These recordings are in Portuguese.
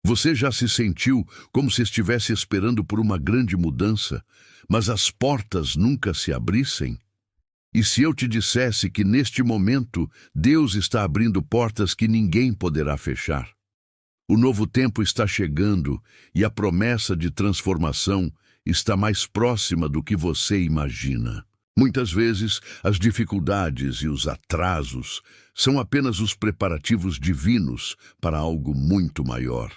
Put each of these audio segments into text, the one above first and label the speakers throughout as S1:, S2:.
S1: Você já se sentiu como se estivesse esperando por uma grande mudança, mas as portas nunca se abrissem? E se eu te dissesse que neste momento Deus está abrindo portas que ninguém poderá fechar? O novo tempo está chegando e a promessa de transformação está mais próxima do que você imagina. Muitas vezes, as dificuldades e os atrasos são apenas os preparativos divinos para algo muito maior.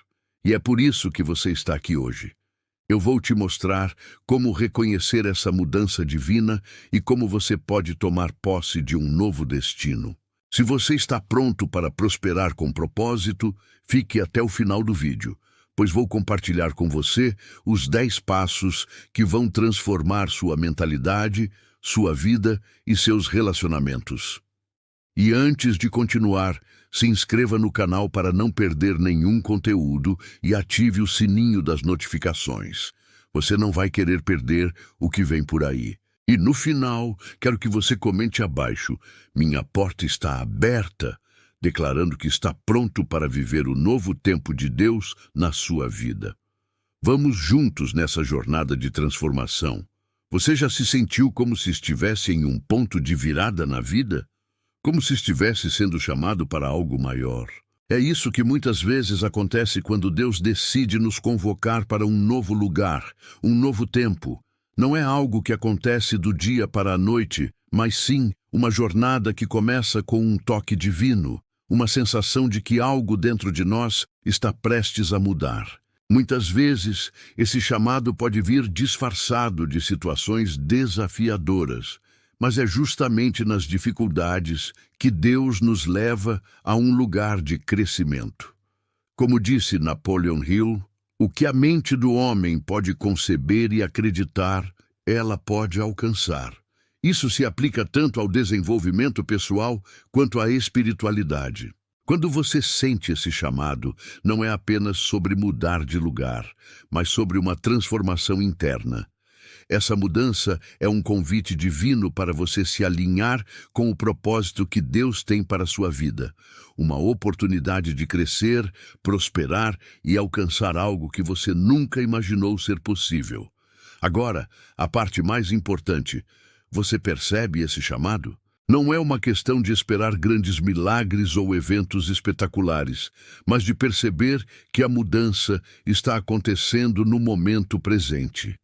S1: E é por isso que você está aqui hoje. Eu vou te mostrar como reconhecer essa mudança divina e como você pode tomar posse de um novo destino. Se você está pronto para prosperar com propósito, fique até o final do vídeo, pois vou compartilhar com você os 10 passos que vão transformar sua mentalidade, sua vida e seus relacionamentos. E antes de continuar, se inscreva no canal para não perder nenhum conteúdo e ative o sininho das notificações. Você não vai querer perder o que vem por aí. E no final, quero que você comente abaixo: minha porta está aberta, declarando que está pronto para viver o novo tempo de Deus na sua vida. Vamos juntos nessa jornada de transformação. Você já se sentiu como se estivesse em um ponto de virada na vida? Como se estivesse sendo chamado para algo maior? É isso que muitas vezes acontece quando Deus decide nos convocar para um novo lugar, um novo tempo. Não é algo que acontece do dia para a noite, mas sim uma jornada que começa com um toque divino, uma sensação de que algo dentro de nós está prestes a mudar. Muitas vezes, esse chamado pode vir disfarçado de situações desafiadoras, mas é justamente nas dificuldades que Deus nos leva a um lugar de crescimento. Como disse Napoleon Hill, o que a mente do homem pode conceber e acreditar, ela pode alcançar. Isso se aplica tanto ao desenvolvimento pessoal quanto à espiritualidade. Quando você sente esse chamado, não é apenas sobre mudar de lugar, mas sobre uma transformação interna. Essa mudança é um convite divino para você se alinhar com o propósito que Deus tem para a sua vida. Uma oportunidade de crescer, prosperar e alcançar algo que você nunca imaginou ser possível. Agora, a parte mais importante: você percebe esse chamado? Não é uma questão de esperar grandes milagres ou eventos espetaculares, mas de perceber que a mudança está acontecendo no momento presente.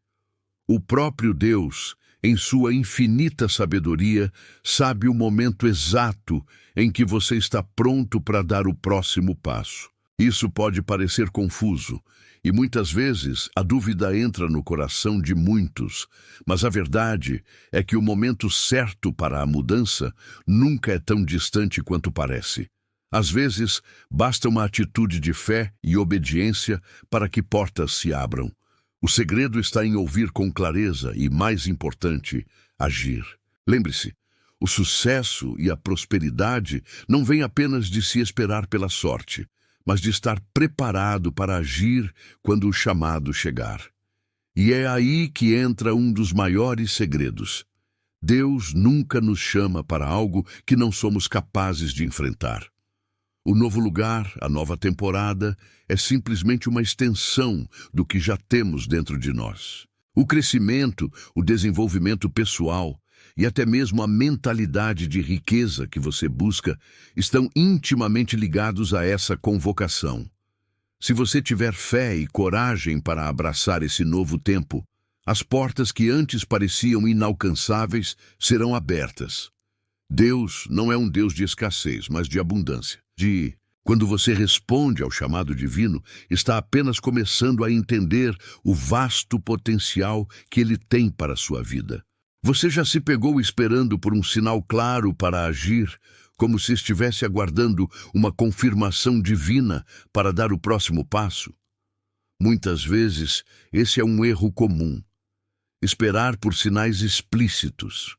S1: O próprio Deus, em sua infinita sabedoria, sabe o momento exato em que você está pronto para dar o próximo passo. Isso pode parecer confuso, e muitas vezes a dúvida entra no coração de muitos, mas a verdade é que o momento certo para a mudança nunca é tão distante quanto parece. Às vezes, basta uma atitude de fé e obediência para que portas se abram. O segredo está em ouvir com clareza e, mais importante, agir. Lembre-se, o sucesso e a prosperidade não vêm apenas de se esperar pela sorte, mas de estar preparado para agir quando o chamado chegar. E é aí que entra um dos maiores segredos. Deus nunca nos chama para algo que não somos capazes de enfrentar. O novo lugar, a nova temporada, é simplesmente uma extensão do que já temos dentro de nós. O crescimento, o desenvolvimento pessoal e até mesmo a mentalidade de riqueza que você busca estão intimamente ligados a essa convocação. Se você tiver fé e coragem para abraçar esse novo tempo, as portas que antes pareciam inalcançáveis serão abertas. Deus não é um Deus de escassez, mas de abundância. Quando você responde ao chamado divino, está apenas começando a entender o vasto potencial que ele tem para a sua vida. Você já se pegou esperando por um sinal claro para agir, como se estivesse aguardando uma confirmação divina para dar o próximo passo? Muitas vezes, esse é um erro comum. Esperar por sinais explícitos.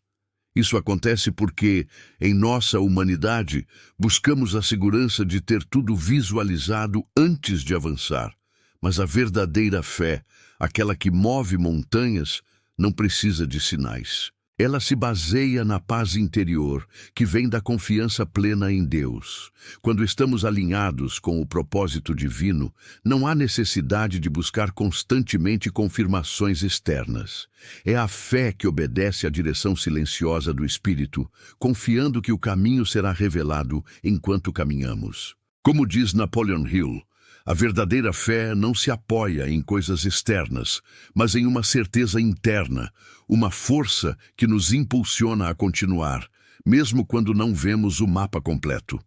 S1: Isso acontece porque, em nossa humanidade, buscamos a segurança de ter tudo visualizado antes de avançar. Mas a verdadeira fé, aquela que move montanhas, não precisa de sinais. Ela se baseia na paz interior, que vem da confiança plena em Deus. Quando estamos alinhados com o propósito divino, não há necessidade de buscar constantemente confirmações externas. É a fé que obedece à direção silenciosa do Espírito, confiando que o caminho será revelado enquanto caminhamos. Como diz Napoleon Hill, a verdadeira fé não se apoia em coisas externas, mas em uma certeza interna, uma força que nos impulsiona a continuar, mesmo quando não vemos o mapa completo.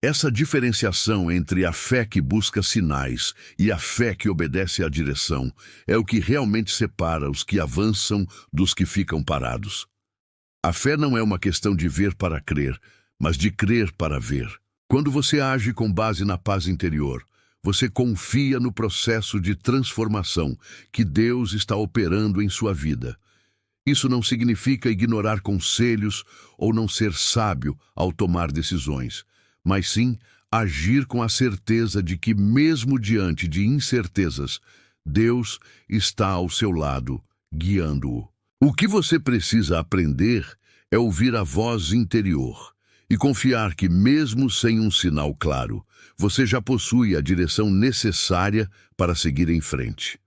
S1: Essa diferenciação entre a fé que busca sinais e a fé que obedece à direção é o que realmente separa os que avançam dos que ficam parados. A fé não é uma questão de ver para crer, mas de crer para ver. Quando você age com base na paz interior, você confia no processo de transformação que Deus está operando em sua vida. Isso não significa ignorar conselhos ou não ser sábio ao tomar decisões, mas sim agir com a certeza de que, mesmo diante de incertezas, Deus está ao seu lado, guiando-o. O que você precisa aprender é ouvir a voz interior e confiar que, mesmo sem um sinal claro, você já possui a direção necessária para seguir em frente.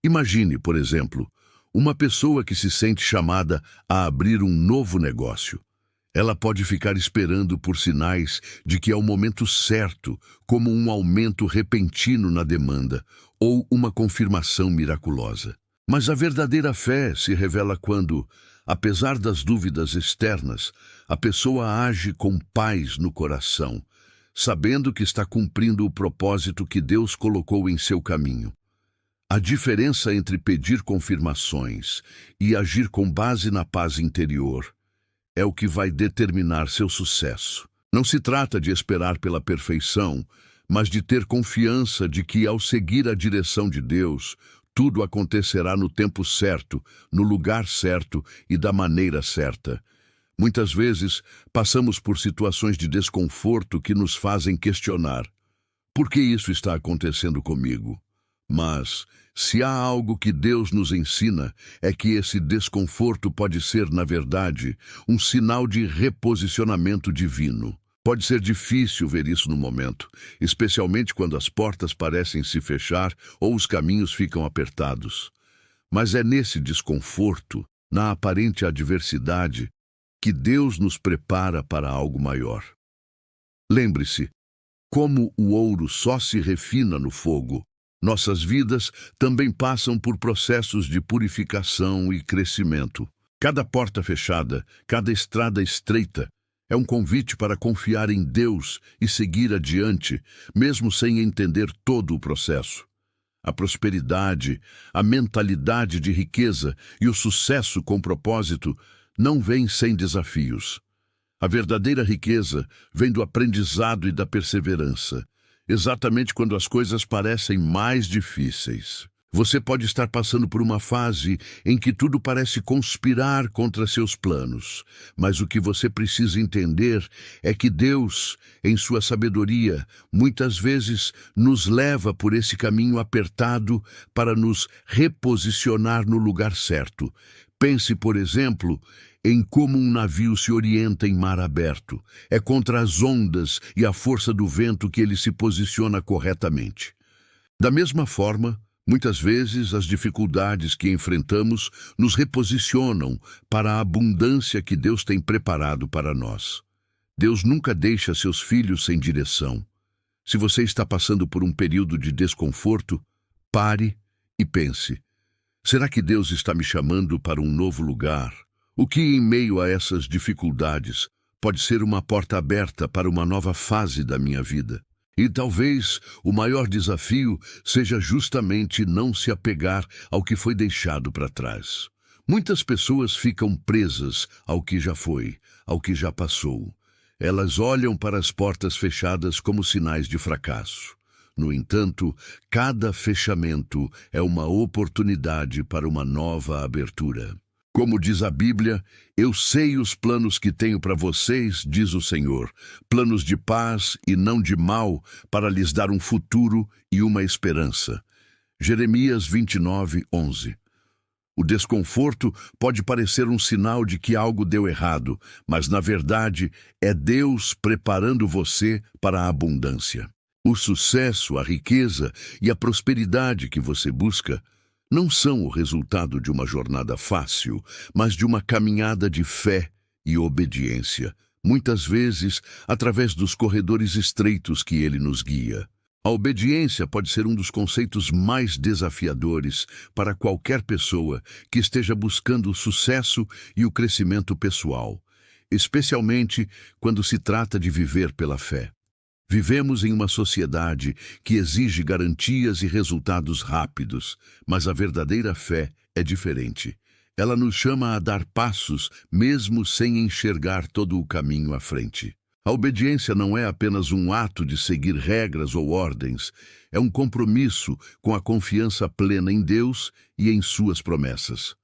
S1: Imagine, por exemplo, uma pessoa que se sente chamada a abrir um novo negócio. Ela pode ficar esperando por sinais de que é o momento certo, como um aumento repentino na demanda ou uma confirmação miraculosa. Mas a verdadeira fé se revela quando, apesar das dúvidas externas, a pessoa age com paz no coração, sabendo que está cumprindo o propósito que Deus colocou em seu caminho. A diferença entre pedir confirmações e agir com base na paz interior é o que vai determinar seu sucesso. Não se trata de esperar pela perfeição, mas de ter confiança de que, ao seguir a direção de Deus, tudo acontecerá no tempo certo, no lugar certo e da maneira certa. Muitas vezes, passamos por situações de desconforto que nos fazem questionar: por que isso está acontecendo comigo? Mas, se há algo que Deus nos ensina, é que esse desconforto pode ser, na verdade, um sinal de reposicionamento divino. Pode ser difícil ver isso no momento, especialmente quando as portas parecem se fechar ou os caminhos ficam apertados. Mas é nesse desconforto, na aparente adversidade, que Deus nos prepara para algo maior. Lembre-se, como o ouro só se refina no fogo, nossas vidas também passam por processos de purificação e crescimento. Cada porta fechada, cada estrada estreita, é um convite para confiar em Deus e seguir adiante, mesmo sem entender todo o processo. A prosperidade, a mentalidade de riqueza e o sucesso com propósito não vêm sem desafios. A verdadeira riqueza vem do aprendizado e da perseverança, exatamente quando as coisas parecem mais difíceis. Você pode estar passando por uma fase em que tudo parece conspirar contra seus planos, mas o que você precisa entender é que Deus, em sua sabedoria, muitas vezes nos leva por esse caminho apertado para nos reposicionar no lugar certo. Pense, por exemplo, em como um navio se orienta em mar aberto. É contra as ondas e a força do vento que ele se posiciona corretamente. Da mesma forma, muitas vezes as dificuldades que enfrentamos nos reposicionam para a abundância que Deus tem preparado para nós. Deus nunca deixa seus filhos sem direção. Se você está passando por um período de desconforto, pare e pense: será que Deus está me chamando para um novo lugar? O que, em meio a essas dificuldades, pode ser uma porta aberta para uma nova fase da minha vida? E talvez o maior desafio seja justamente não se apegar ao que foi deixado para trás. Muitas pessoas ficam presas ao que já foi, ao que já passou. Elas olham para as portas fechadas como sinais de fracasso. No entanto, cada fechamento é uma oportunidade para uma nova abertura. Como diz a Bíblia, eu sei os planos que tenho para vocês, diz o Senhor, planos de paz e não de mal, para lhes dar um futuro e uma esperança. Jeremias 29:11. O desconforto pode parecer um sinal de que algo deu errado, mas na verdade é Deus preparando você para a abundância. O sucesso, a riqueza e a prosperidade que você busca não são o resultado de uma jornada fácil, mas de uma caminhada de fé e obediência, muitas vezes através dos corredores estreitos que Ele nos guia. A obediência pode ser um dos conceitos mais desafiadores para qualquer pessoa que esteja buscando o sucesso e o crescimento pessoal, especialmente quando se trata de viver pela fé. Vivemos em uma sociedade que exige garantias e resultados rápidos, mas a verdadeira fé é diferente. Ela nos chama a dar passos mesmo sem enxergar todo o caminho à frente. A obediência não é apenas um ato de seguir regras ou ordens, é um compromisso com a confiança plena em Deus e em suas promessas.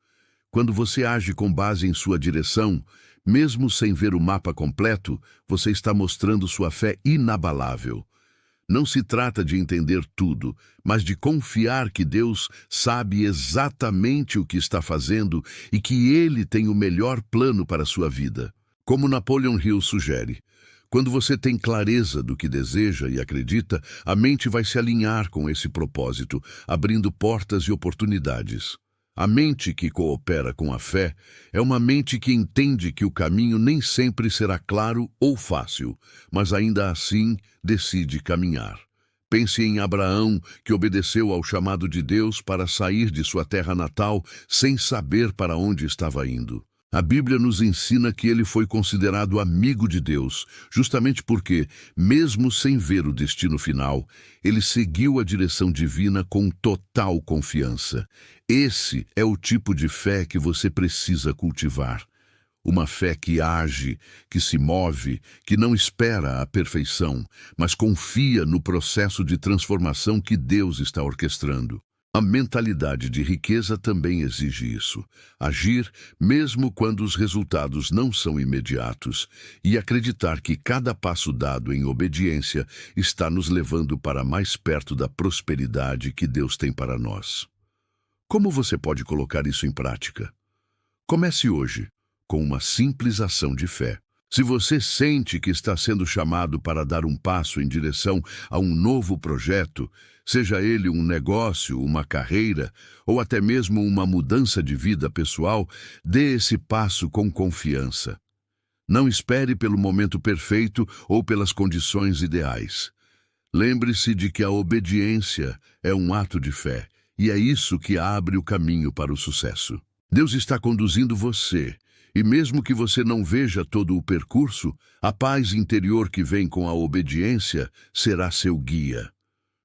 S1: Quando você age com base em sua direção, mesmo sem ver o mapa completo, você está mostrando sua fé inabalável. Não se trata de entender tudo, mas de confiar que Deus sabe exatamente o que está fazendo e que Ele tem o melhor plano para a sua vida. Como Napoleon Hill sugere, quando você tem clareza do que deseja e acredita, a mente vai se alinhar com esse propósito, abrindo portas e oportunidades. A mente que coopera com a fé é uma mente que entende que o caminho nem sempre será claro ou fácil, mas ainda assim decide caminhar. Pense em Abraão, que obedeceu ao chamado de Deus para sair de sua terra natal sem saber para onde estava indo. A Bíblia nos ensina que ele foi considerado amigo de Deus, justamente porque, mesmo sem ver o destino final, ele seguiu a direção divina com total confiança. Esse é o tipo de fé que você precisa cultivar. Uma fé que age, que se move, que não espera a perfeição, mas confia no processo de transformação que Deus está orquestrando. A mentalidade de riqueza também exige isso. Agir mesmo quando os resultados não são imediatos e acreditar que cada passo dado em obediência está nos levando para mais perto da prosperidade que Deus tem para nós. Como você pode colocar isso em prática? Comece hoje com uma simples ação de fé. Se você sente que está sendo chamado para dar um passo em direção a um novo projeto, seja ele um negócio, uma carreira ou até mesmo uma mudança de vida pessoal, dê esse passo com confiança. Não espere pelo momento perfeito ou pelas condições ideais. Lembre-se de que a obediência é um ato de fé e é isso que abre o caminho para o sucesso. Deus está conduzindo você. E mesmo que você não veja todo o percurso, a paz interior que vem com a obediência será seu guia.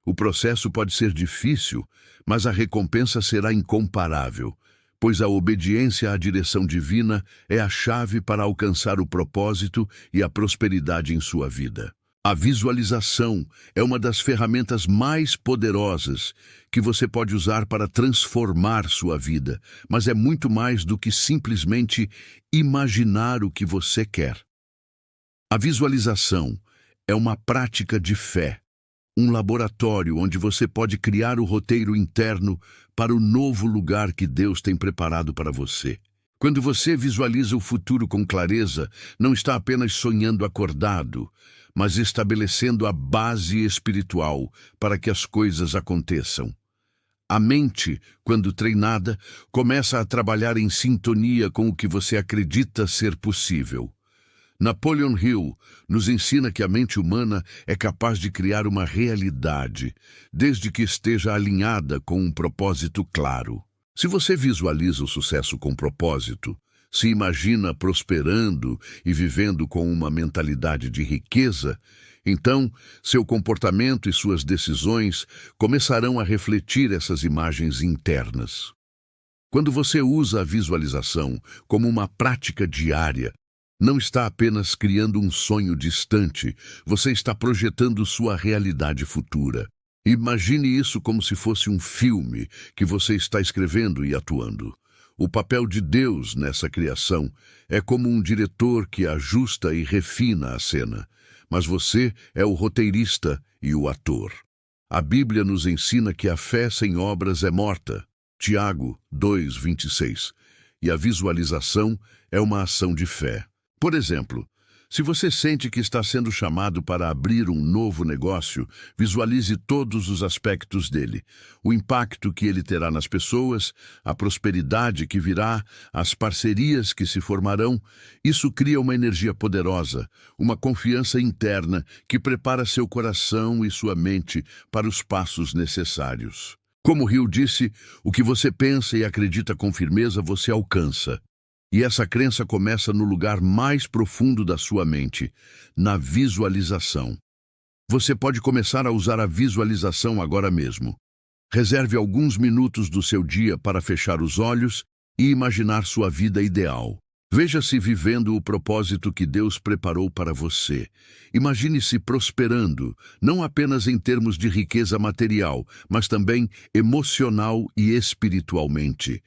S1: O processo pode ser difícil, mas a recompensa será incomparável, pois a obediência à direção divina é a chave para alcançar o propósito e a prosperidade em sua vida. A visualização é uma das ferramentas mais poderosas que você pode usar para transformar sua vida, mas é muito mais do que simplesmente imaginar o que você quer. A visualização é uma prática de fé, um laboratório onde você pode criar o roteiro interno para o novo lugar que Deus tem preparado para você. Quando você visualiza o futuro com clareza, não está apenas sonhando acordado, mas estabelecendo a base espiritual para que as coisas aconteçam. A mente, quando treinada, começa a trabalhar em sintonia com o que você acredita ser possível. Napoleon Hill nos ensina que a mente humana é capaz de criar uma realidade, desde que esteja alinhada com um propósito claro. Se você visualiza o sucesso com propósito, se imagina prosperando e vivendo com uma mentalidade de riqueza, então seu comportamento e suas decisões começarão a refletir essas imagens internas. Quando você usa a visualização como uma prática diária, não está apenas criando um sonho distante, você está projetando sua realidade futura. Imagine isso como se fosse um filme que você está escrevendo e atuando. O papel de Deus nessa criação é como um diretor que ajusta e refina a cena, mas você é o roteirista e o ator. A Bíblia nos ensina que a fé sem obras é morta. Tiago 2:26. E a visualização é uma ação de fé. Por exemplo, se você sente que está sendo chamado para abrir um novo negócio, visualize todos os aspectos dele. O impacto que ele terá nas pessoas, a prosperidade que virá, as parcerias que se formarão. Isso cria uma energia poderosa, uma confiança interna que prepara seu coração e sua mente para os passos necessários. Como Hill disse, o que você pensa e acredita com firmeza, você alcança. E essa crença começa no lugar mais profundo da sua mente, na visualização. Você pode começar a usar a visualização agora mesmo. Reserve alguns minutos do seu dia para fechar os olhos e imaginar sua vida ideal. Veja-se vivendo o propósito que Deus preparou para você. Imagine-se prosperando, não apenas em termos de riqueza material, mas também emocional e espiritualmente.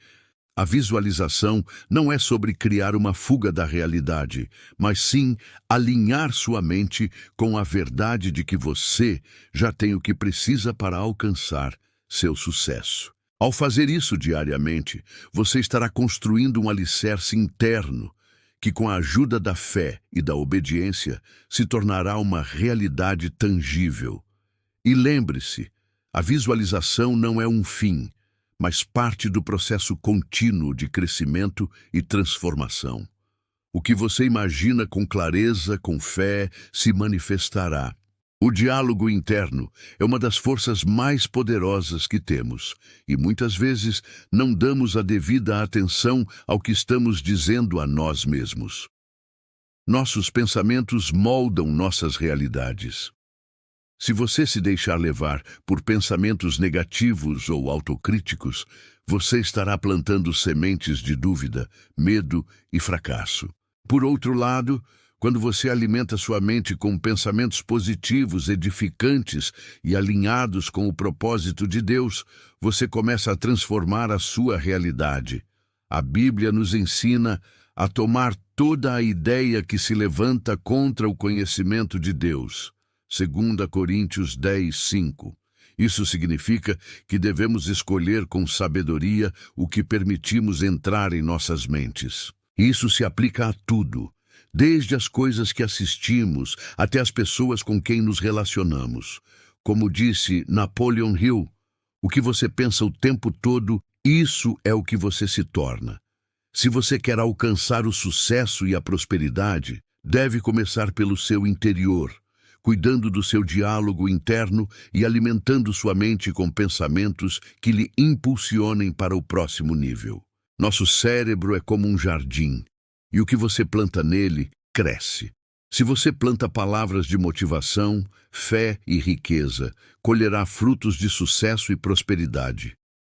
S1: A visualização não é sobre criar uma fuga da realidade, mas sim alinhar sua mente com a verdade de que você já tem o que precisa para alcançar seu sucesso. Ao fazer isso diariamente, você estará construindo um alicerce interno que, com a ajuda da fé e da obediência, se tornará uma realidade tangível. E lembre-se, a visualização não é um fim, mas parte do processo contínuo de crescimento e transformação. O que você imagina com clareza, com fé, se manifestará. O diálogo interno é uma das forças mais poderosas que temos, e muitas vezes não damos a devida atenção ao que estamos dizendo a nós mesmos. Nossos pensamentos moldam nossas realidades. Se você se deixar levar por pensamentos negativos ou autocríticos, você estará plantando sementes de dúvida, medo e fracasso. Por outro lado, quando você alimenta sua mente com pensamentos positivos, edificantes e alinhados com o propósito de Deus, você começa a transformar a sua realidade. A Bíblia nos ensina a tomar toda a ideia que se levanta contra o conhecimento de Deus. 2 Coríntios 10:5. Isso significa que devemos escolher com sabedoria o que permitimos entrar em nossas mentes. Isso se aplica a tudo, desde as coisas que assistimos até as pessoas com quem nos relacionamos. Como disse Napoleon Hill, o que você pensa o tempo todo, isso é o que você se torna. Se você quer alcançar o sucesso e a prosperidade, deve começar pelo seu interior, cuidando do seu diálogo interno e alimentando sua mente com pensamentos que lhe impulsionem para o próximo nível. Nosso cérebro é como um jardim, e o que você planta nele, cresce. Se você planta palavras de motivação, fé e riqueza, colherá frutos de sucesso e prosperidade.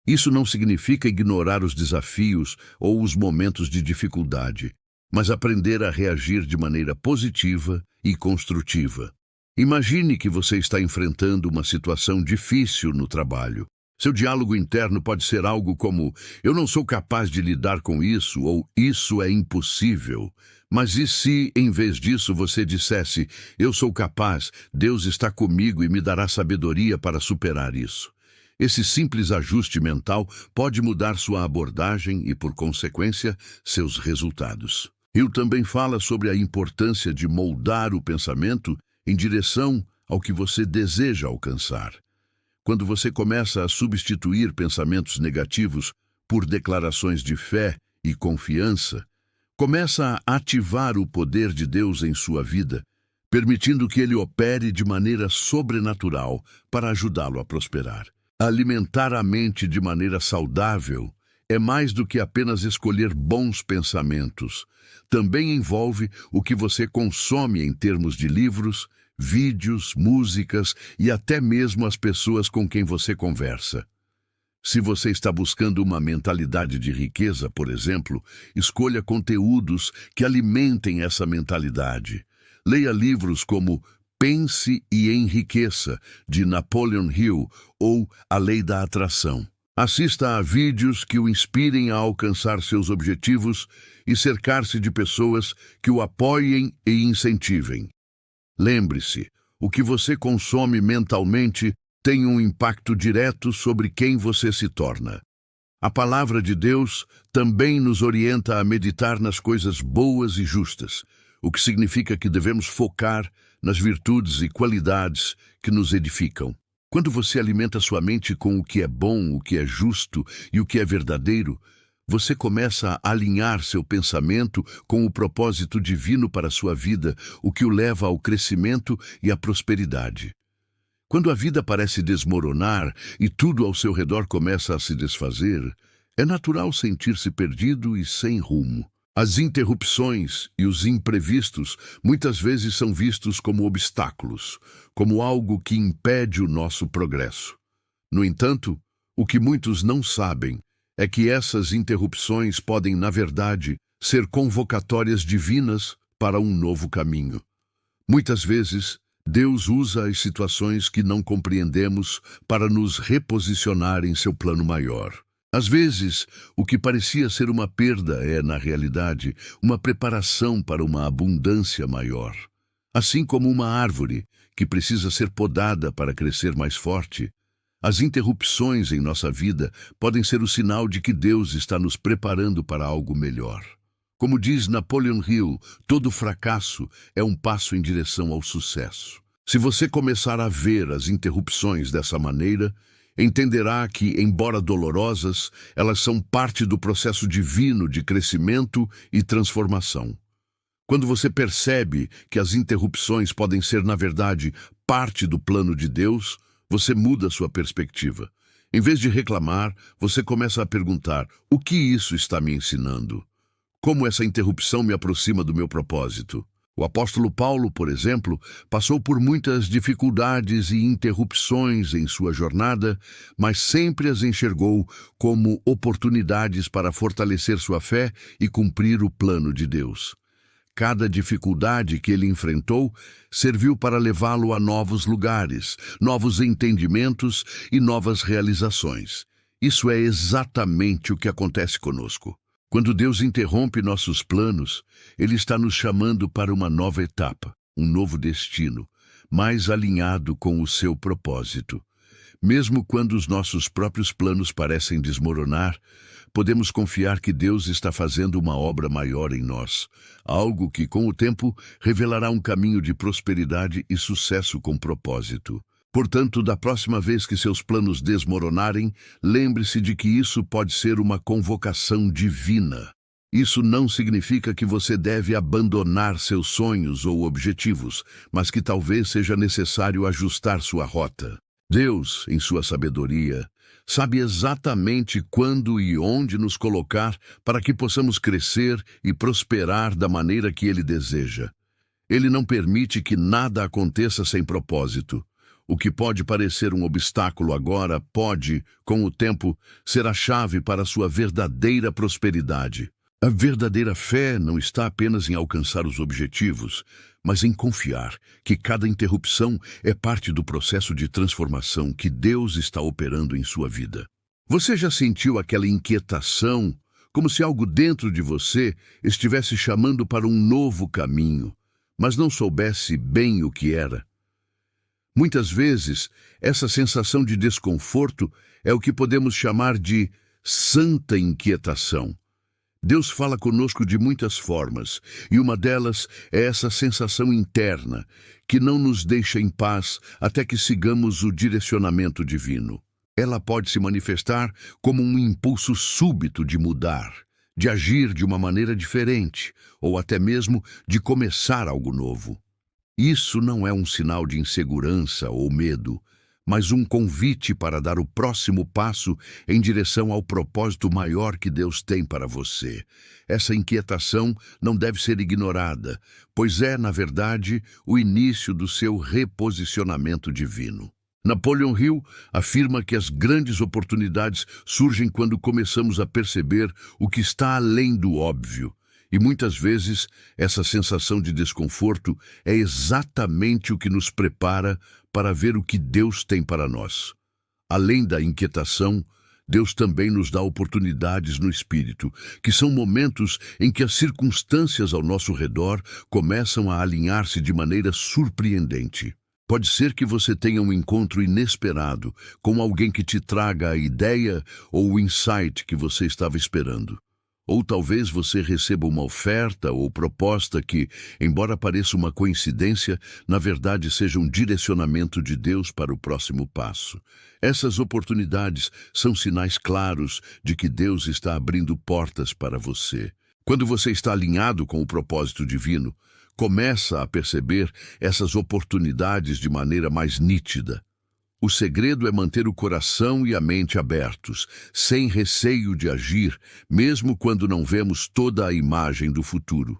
S1: Isso não significa ignorar os desafios ou os momentos de dificuldade, mas aprender a reagir de maneira positiva e construtiva. Imagine que você está enfrentando uma situação difícil no trabalho. Seu diálogo interno pode ser algo como: eu não sou capaz de lidar com isso, ou isso é impossível. Mas e se, em vez disso, você dissesse: eu sou capaz, Deus está comigo e me dará sabedoria para superar isso? Esse simples ajuste mental pode mudar sua abordagem e, por consequência, seus resultados. Hill também fala sobre a importância de moldar o pensamento em direção ao que você deseja alcançar. Quando você começa a substituir pensamentos negativos por declarações de fé e confiança, começa a ativar o poder de Deus em sua vida, permitindo que Ele opere de maneira sobrenatural para ajudá-lo a prosperar. Alimentar a mente de maneira saudável é mais do que apenas escolher bons pensamentos. Também envolve o que você consome em termos de livros, vídeos, músicas e até mesmo as pessoas com quem você conversa. Se você está buscando uma mentalidade de riqueza, por exemplo, escolha conteúdos que alimentem essa mentalidade. Leia livros como Pense e Enriqueça, de Napoleon Hill, ou A Lei da Atração. Assista a vídeos que o inspirem a alcançar seus objetivos e cercar-se de pessoas que o apoiem e incentivem. Lembre-se, o que você consome mentalmente tem um impacto direto sobre quem você se torna. A palavra de Deus também nos orienta a meditar nas coisas boas e justas, o que significa que devemos focar nas virtudes e qualidades que nos edificam. Quando você alimenta sua mente com o que é bom, o que é justo e o que é verdadeiro, você começa a alinhar seu pensamento com o propósito divino para a sua vida, o que o leva ao crescimento e à prosperidade. Quando a vida parece desmoronar e tudo ao seu redor começa a se desfazer, é natural sentir-se perdido e sem rumo. As interrupções e os imprevistos muitas vezes são vistos como obstáculos, como algo que impede o nosso progresso. No entanto, o que muitos não sabem é que essas interrupções podem, na verdade, ser convocatórias divinas para um novo caminho. Muitas vezes, Deus usa as situações que não compreendemos para nos reposicionar em seu plano maior. Às vezes, o que parecia ser uma perda é, na realidade, uma preparação para uma abundância maior. Assim como uma árvore que precisa ser podada para crescer mais forte, as interrupções em nossa vida podem ser o sinal de que Deus está nos preparando para algo melhor. Como diz Napoleon Hill, todo fracasso é um passo em direção ao sucesso. Se você começar a ver as interrupções dessa maneira, entenderá que, embora dolorosas, elas são parte do processo divino de crescimento e transformação. Quando você percebe que as interrupções podem ser, na verdade, parte do plano de Deus, você muda sua perspectiva. Em vez de reclamar, você começa a perguntar: o que isso está me ensinando? Como essa interrupção me aproxima do meu propósito? O apóstolo Paulo, por exemplo, passou por muitas dificuldades e interrupções em sua jornada, mas sempre as enxergou como oportunidades para fortalecer sua fé e cumprir o plano de Deus. Cada dificuldade que ele enfrentou serviu para levá-lo a novos lugares, novos entendimentos e novas realizações. Isso é exatamente o que acontece conosco. Quando Deus interrompe nossos planos, Ele está nos chamando para uma nova etapa, um novo destino, mais alinhado com o seu propósito. Mesmo quando os nossos próprios planos parecem desmoronar, podemos confiar que Deus está fazendo uma obra maior em nós, algo que, com o tempo, revelará um caminho de prosperidade e sucesso com propósito. Portanto, da próxima vez que seus planos desmoronarem, lembre-se de que isso pode ser uma convocação divina. Isso não significa que você deve abandonar seus sonhos ou objetivos, mas que talvez seja necessário ajustar sua rota. Deus, em sua sabedoria, sabe exatamente quando e onde nos colocar para que possamos crescer e prosperar da maneira que Ele deseja. Ele não permite que nada aconteça sem propósito. O que pode parecer um obstáculo agora pode, com o tempo, ser a chave para a sua verdadeira prosperidade. A verdadeira fé não está apenas em alcançar os objetivos, mas em confiar que cada interrupção é parte do processo de transformação que Deus está operando em sua vida. Você já sentiu aquela inquietação, como se algo dentro de você estivesse chamando para um novo caminho, mas não soubesse bem o que era? Muitas vezes, essa sensação de desconforto é o que podemos chamar de santa inquietação. Deus fala conosco de muitas formas, e uma delas é essa sensação interna, que não nos deixa em paz até que sigamos o direcionamento divino. Ela pode se manifestar como um impulso súbito de mudar, de agir de uma maneira diferente, ou até mesmo de começar algo novo. Isso não é um sinal de insegurança ou medo, mas um convite para dar o próximo passo em direção ao propósito maior que Deus tem para você. Essa inquietação não deve ser ignorada, pois é, na verdade, o início do seu reposicionamento divino. Napoleon Hill afirma que as grandes oportunidades surgem quando começamos a perceber o que está além do óbvio. E muitas vezes, essa sensação de desconforto é exatamente o que nos prepara para ver o que Deus tem para nós. Além da inquietação, Deus também nos dá oportunidades no espírito, que são momentos em que as circunstâncias ao nosso redor começam a alinhar-se de maneira surpreendente. Pode ser que você tenha um encontro inesperado com alguém que te traga a ideia ou o insight que você estava esperando. Ou talvez você receba uma oferta ou proposta que, embora pareça uma coincidência, na verdade seja um direcionamento de Deus para o próximo passo. Essas oportunidades são sinais claros de que Deus está abrindo portas para você. Quando você está alinhado com o propósito divino, começa a perceber essas oportunidades de maneira mais nítida. O segredo é manter o coração e a mente abertos, sem receio de agir, mesmo quando não vemos toda a imagem do futuro.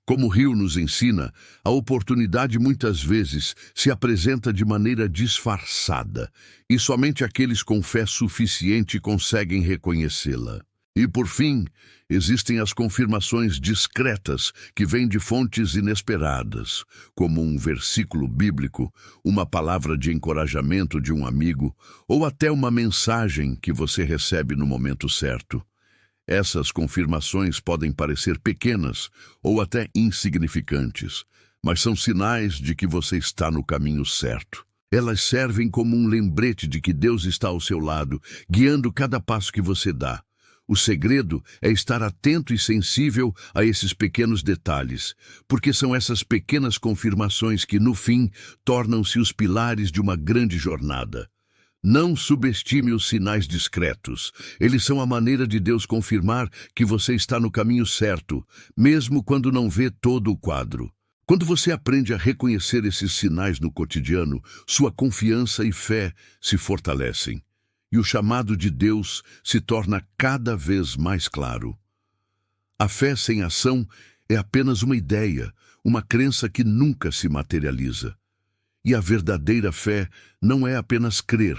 S1: Como Hill nos ensina, a oportunidade muitas vezes se apresenta de maneira disfarçada, e somente aqueles com fé suficiente conseguem reconhecê-la. E, por fim, existem as confirmações discretas que vêm de fontes inesperadas, como um versículo bíblico, uma palavra de encorajamento de um amigo ou até uma mensagem que você recebe no momento certo. Essas confirmações podem parecer pequenas ou até insignificantes, mas são sinais de que você está no caminho certo. Elas servem como um lembrete de que Deus está ao seu lado, guiando cada passo que você dá. O segredo é estar atento e sensível a esses pequenos detalhes, porque são essas pequenas confirmações que, no fim, tornam-se os pilares de uma grande jornada. Não subestime os sinais discretos. Eles são a maneira de Deus confirmar que você está no caminho certo, mesmo quando não vê todo o quadro. Quando você aprende a reconhecer esses sinais no cotidiano, sua confiança e fé se fortalecem. E o chamado de Deus se torna cada vez mais claro. A fé sem ação é apenas uma ideia, uma crença que nunca se materializa. E a verdadeira fé não é apenas crer,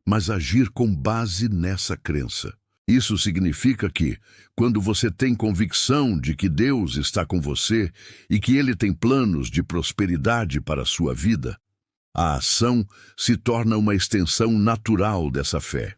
S1: mas agir com base nessa crença. Isso significa que, quando você tem convicção de que Deus está com você e que Ele tem planos de prosperidade para a sua vida, a ação se torna uma extensão natural dessa fé.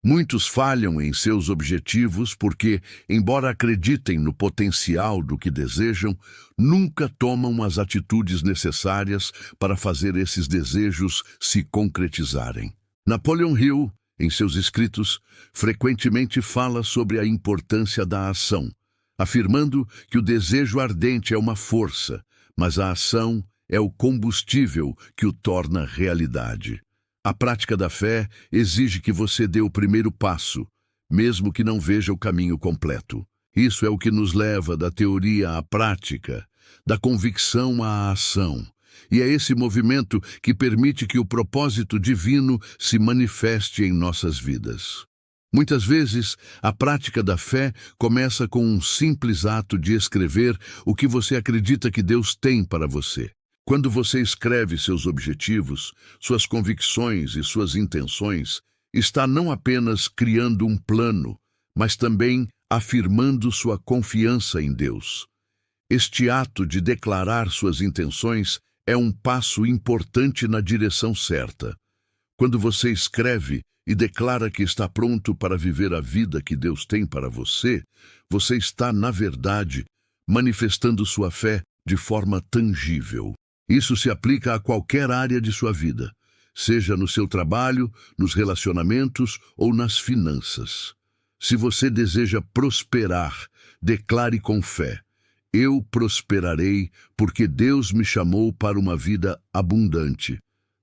S1: Muitos falham em seus objetivos porque, embora acreditem no potencial do que desejam, nunca tomam as atitudes necessárias para fazer esses desejos se concretizarem. Napoleon Hill, em seus escritos, frequentemente fala sobre a importância da ação, afirmando que o desejo ardente é uma força, mas a ação é o combustível que o torna realidade. A prática da fé exige que você dê o primeiro passo, mesmo que não veja o caminho completo. Isso é o que nos leva da teoria à prática, da convicção à ação. E é esse movimento que permite que o propósito divino se manifeste em nossas vidas. Muitas vezes, a prática da fé começa com um simples ato de escrever o que você acredita que Deus tem para você. Quando você escreve seus objetivos, suas convicções e suas intenções, está não apenas criando um plano, mas também afirmando sua confiança em Deus. Este ato de declarar suas intenções é um passo importante na direção certa. Quando você escreve e declara que está pronto para viver a vida que Deus tem para você, você está, na verdade, manifestando sua fé de forma tangível. Isso se aplica a qualquer área de sua vida, seja no seu trabalho, nos relacionamentos ou nas finanças. Se você deseja prosperar, declare com fé: eu prosperarei porque Deus me chamou para uma vida abundante.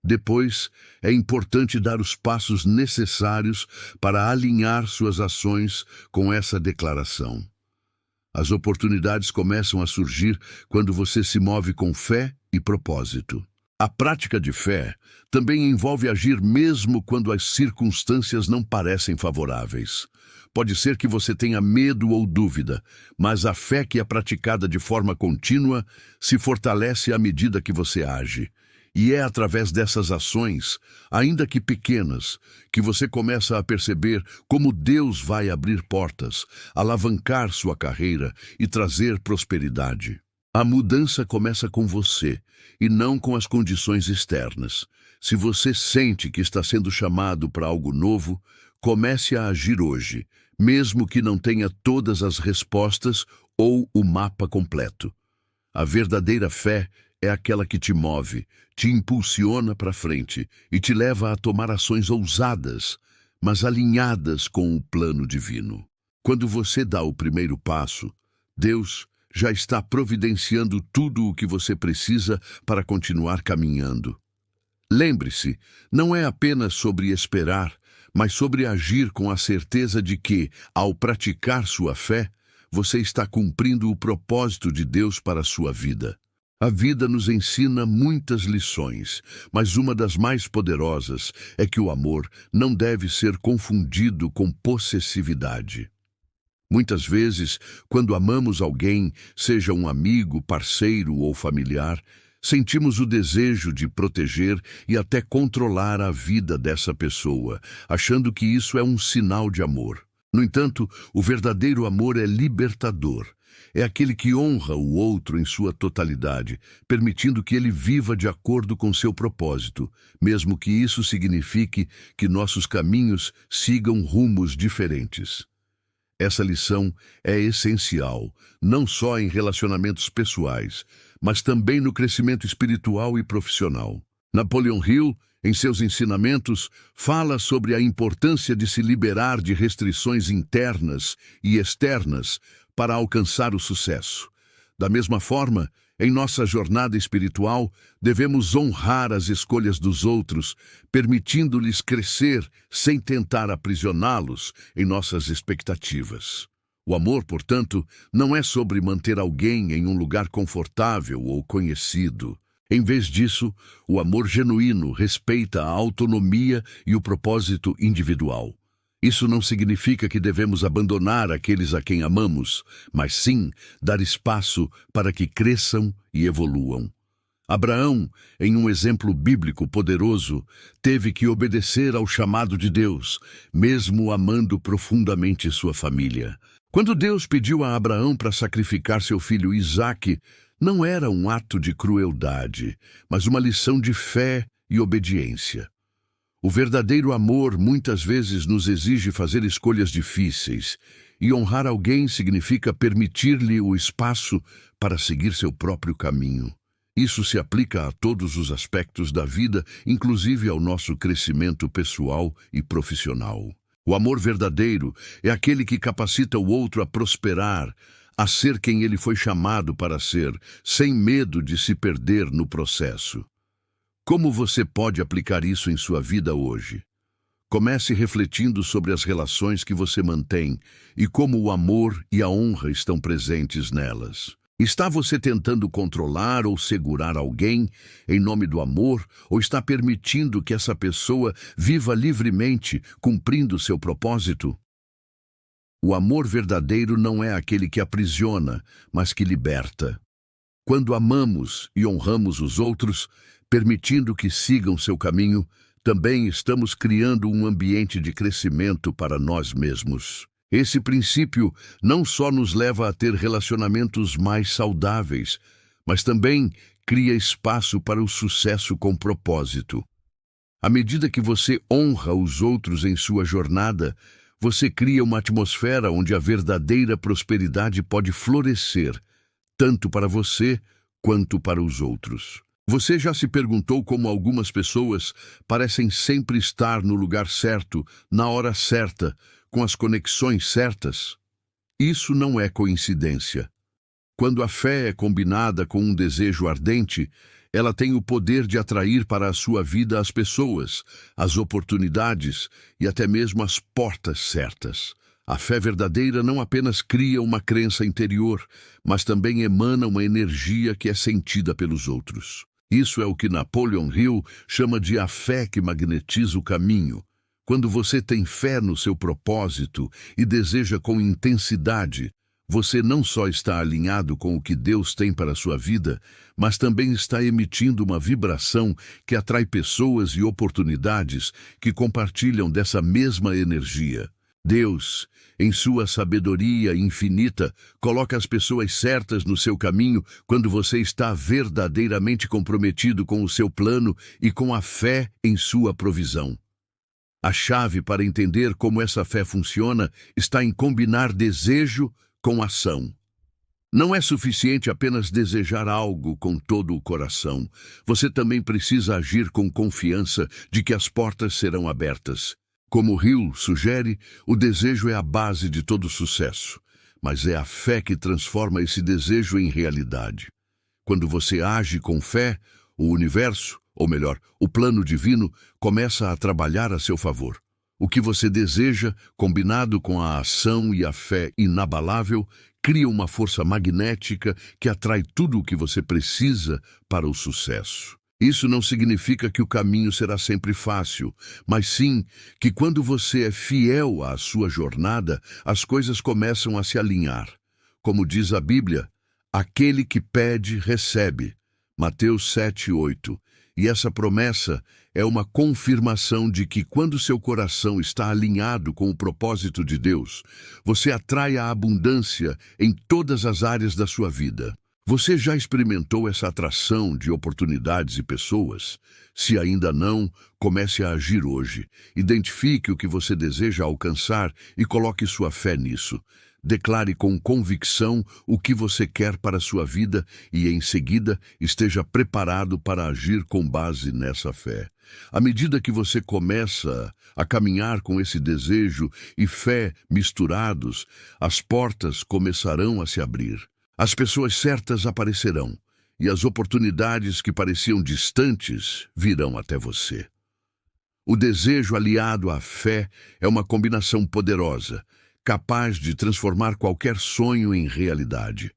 S1: Depois, é importante dar os passos necessários para alinhar suas ações com essa declaração. As oportunidades começam a surgir quando você se move com fé e propósito. A prática de fé também envolve agir mesmo quando as circunstâncias não parecem favoráveis. Pode ser que você tenha medo ou dúvida, mas a fé que é praticada de forma contínua se fortalece à medida que você age. E é através dessas ações, ainda que pequenas, que você começa a perceber como Deus vai abrir portas, alavancar sua carreira e trazer prosperidade. A mudança começa com você, e não com as condições externas. Se você sente que está sendo chamado para algo novo, comece a agir hoje, mesmo que não tenha todas as respostas ou o mapa completo. A verdadeira fé é aquela que te move, te impulsiona para frente e te leva a tomar ações ousadas, mas alinhadas com o plano divino. Quando você dá o primeiro passo, Deus já está providenciando tudo o que você precisa para continuar caminhando. Lembre-se, não é apenas sobre esperar, mas sobre agir com a certeza de que, ao praticar sua fé, você está cumprindo o propósito de Deus para a sua vida. A vida nos ensina muitas lições, mas uma das mais poderosas é que o amor não deve ser confundido com possessividade. Muitas vezes, quando amamos alguém, seja um amigo, parceiro ou familiar, sentimos o desejo de proteger e até controlar a vida dessa pessoa, achando que isso é um sinal de amor. No entanto, o verdadeiro amor é libertador. É aquele que honra o outro em sua totalidade, permitindo que ele viva de acordo com seu propósito, mesmo que isso signifique que nossos caminhos sigam rumos diferentes. Essa lição é essencial, não só em relacionamentos pessoais, mas também no crescimento espiritual e profissional. Napoleon Hill, em seus ensinamentos, fala sobre a importância de se liberar de restrições internas e externas para alcançar o sucesso. Da mesma forma, em nossa jornada espiritual, devemos honrar as escolhas dos outros, permitindo-lhes crescer sem tentar aprisioná-los em nossas expectativas. O amor, portanto, não é sobre manter alguém em um lugar confortável ou conhecido. Em vez disso, o amor genuíno respeita a autonomia e o propósito individual. Isso não significa que devemos abandonar aqueles a quem amamos, mas sim dar espaço para que cresçam e evoluam. Abraão, em um exemplo bíblico poderoso, teve que obedecer ao chamado de Deus, mesmo amando profundamente sua família. Quando Deus pediu a Abraão para sacrificar seu filho Isaque, não era um ato de crueldade, mas uma lição de fé e obediência. O verdadeiro amor muitas vezes nos exige fazer escolhas difíceis, e honrar alguém significa permitir-lhe o espaço para seguir seu próprio caminho. Isso se aplica a todos os aspectos da vida, inclusive ao nosso crescimento pessoal e profissional. O amor verdadeiro é aquele que capacita o outro a prosperar, a ser quem ele foi chamado para ser, sem medo de se perder no processo. Como você pode aplicar isso em sua vida hoje? Comece refletindo sobre as relações que você mantém e como o amor e a honra estão presentes nelas. Está você tentando controlar ou segurar alguém em nome do amor, ou está permitindo que essa pessoa viva livremente, cumprindo seu propósito? O amor verdadeiro não é aquele que aprisiona, mas que liberta. Quando amamos e honramos os outros, permitindo que sigam seu caminho, também estamos criando um ambiente de crescimento para nós mesmos. Esse princípio não só nos leva a ter relacionamentos mais saudáveis, mas também cria espaço para o sucesso com propósito. À medida que você honra os outros em sua jornada, você cria uma atmosfera onde a verdadeira prosperidade pode florescer, tanto para você quanto para os outros. Você já se perguntou como algumas pessoas parecem sempre estar no lugar certo, na hora certa, com as conexões certas? Isso não é coincidência. Quando a fé é combinada com um desejo ardente, ela tem o poder de atrair para a sua vida as pessoas, as oportunidades e até mesmo as portas certas. A fé verdadeira não apenas cria uma crença interior, mas também emana uma energia que é sentida pelos outros. Isso é o que Napoleon Hill chama de a fé que magnetiza o caminho. Quando você tem fé no seu propósito e deseja com intensidade, você não só está alinhado com o que Deus tem para a sua vida, mas também está emitindo uma vibração que atrai pessoas e oportunidades que compartilham dessa mesma energia. Deus, em sua sabedoria infinita, coloca as pessoas certas no seu caminho quando você está verdadeiramente comprometido com o seu plano e com a fé em sua provisão. A chave para entender como essa fé funciona está em combinar desejo com ação. Não é suficiente apenas desejar algo com todo o coração. Você também precisa agir com confiança de que as portas serão abertas. Como Hill sugere, o desejo é a base de todo sucesso, mas é a fé que transforma esse desejo em realidade. Quando você age com fé, o universo, ou melhor, o plano divino, começa a trabalhar a seu favor. O que você deseja, combinado com a ação e a fé inabalável, cria uma força magnética que atrai tudo o que você precisa para o sucesso. Isso não significa que o caminho será sempre fácil, mas sim que quando você é fiel à sua jornada, as coisas começam a se alinhar. Como diz a Bíblia, aquele que pede, recebe. Mateus 7:8. E essa promessa é uma confirmação de que quando seu coração está alinhado com o propósito de Deus, você atrai a abundância em todas as áreas da sua vida. Você já experimentou essa atração de oportunidades e pessoas? Se ainda não, comece a agir hoje. Identifique o que você deseja alcançar e coloque sua fé nisso. Declare com convicção o que você quer para a sua vida e, em seguida, esteja preparado para agir com base nessa fé. À medida que você começa a caminhar com esse desejo e fé misturados, as portas começarão a se abrir. As pessoas certas aparecerão e as oportunidades que pareciam distantes virão até você. O desejo aliado à fé é uma combinação poderosa, capaz de transformar qualquer sonho em realidade.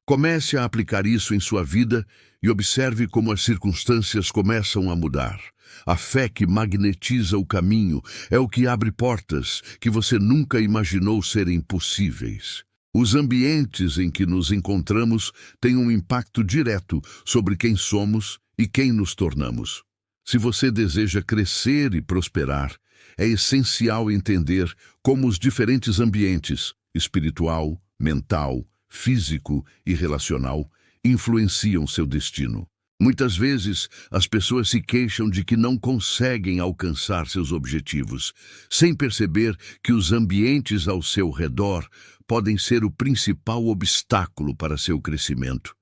S1: Comece a aplicar isso em sua vida e observe como as circunstâncias começam a mudar. A fé que magnetiza o caminho é o que abre portas que você nunca imaginou serem possíveis. Os ambientes em que nos encontramos têm um impacto direto sobre quem somos e quem nos tornamos. Se você deseja crescer e prosperar, é essencial entender como os diferentes ambientes, espiritual, mental, físico e relacional, influenciam seu destino. Muitas vezes, as pessoas se queixam de que não conseguem alcançar seus objetivos, sem perceber que os ambientes ao seu redor podem ser o principal obstáculo para seu crescimento.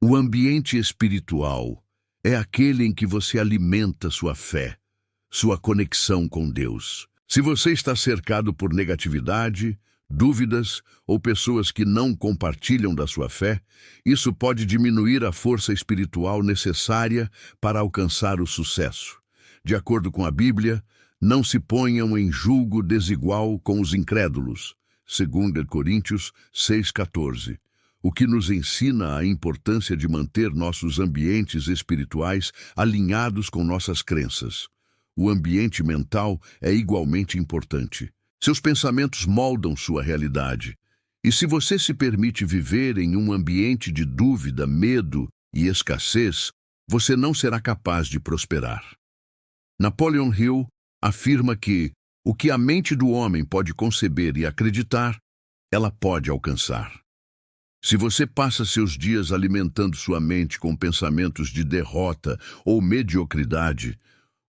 S1: O ambiente espiritual é aquele em que você alimenta sua fé, sua conexão com Deus. Se você está cercado por negatividade, dúvidas ou pessoas que não compartilham da sua fé, isso pode diminuir a força espiritual necessária para alcançar o sucesso. De acordo com a Bíblia, não se ponham em julgo desigual com os incrédulos, 2 Coríntios 6,14, o que nos ensina a importância de manter nossos ambientes espirituais alinhados com nossas crenças. O ambiente mental é igualmente importante. Seus pensamentos moldam sua realidade. E se você se permite viver em um ambiente de dúvida, medo e escassez, você não será capaz de prosperar. Napoleon Hill afirma que o que a mente do homem pode conceber e acreditar, ela pode alcançar. Se você passa seus dias alimentando sua mente com pensamentos de derrota ou mediocridade,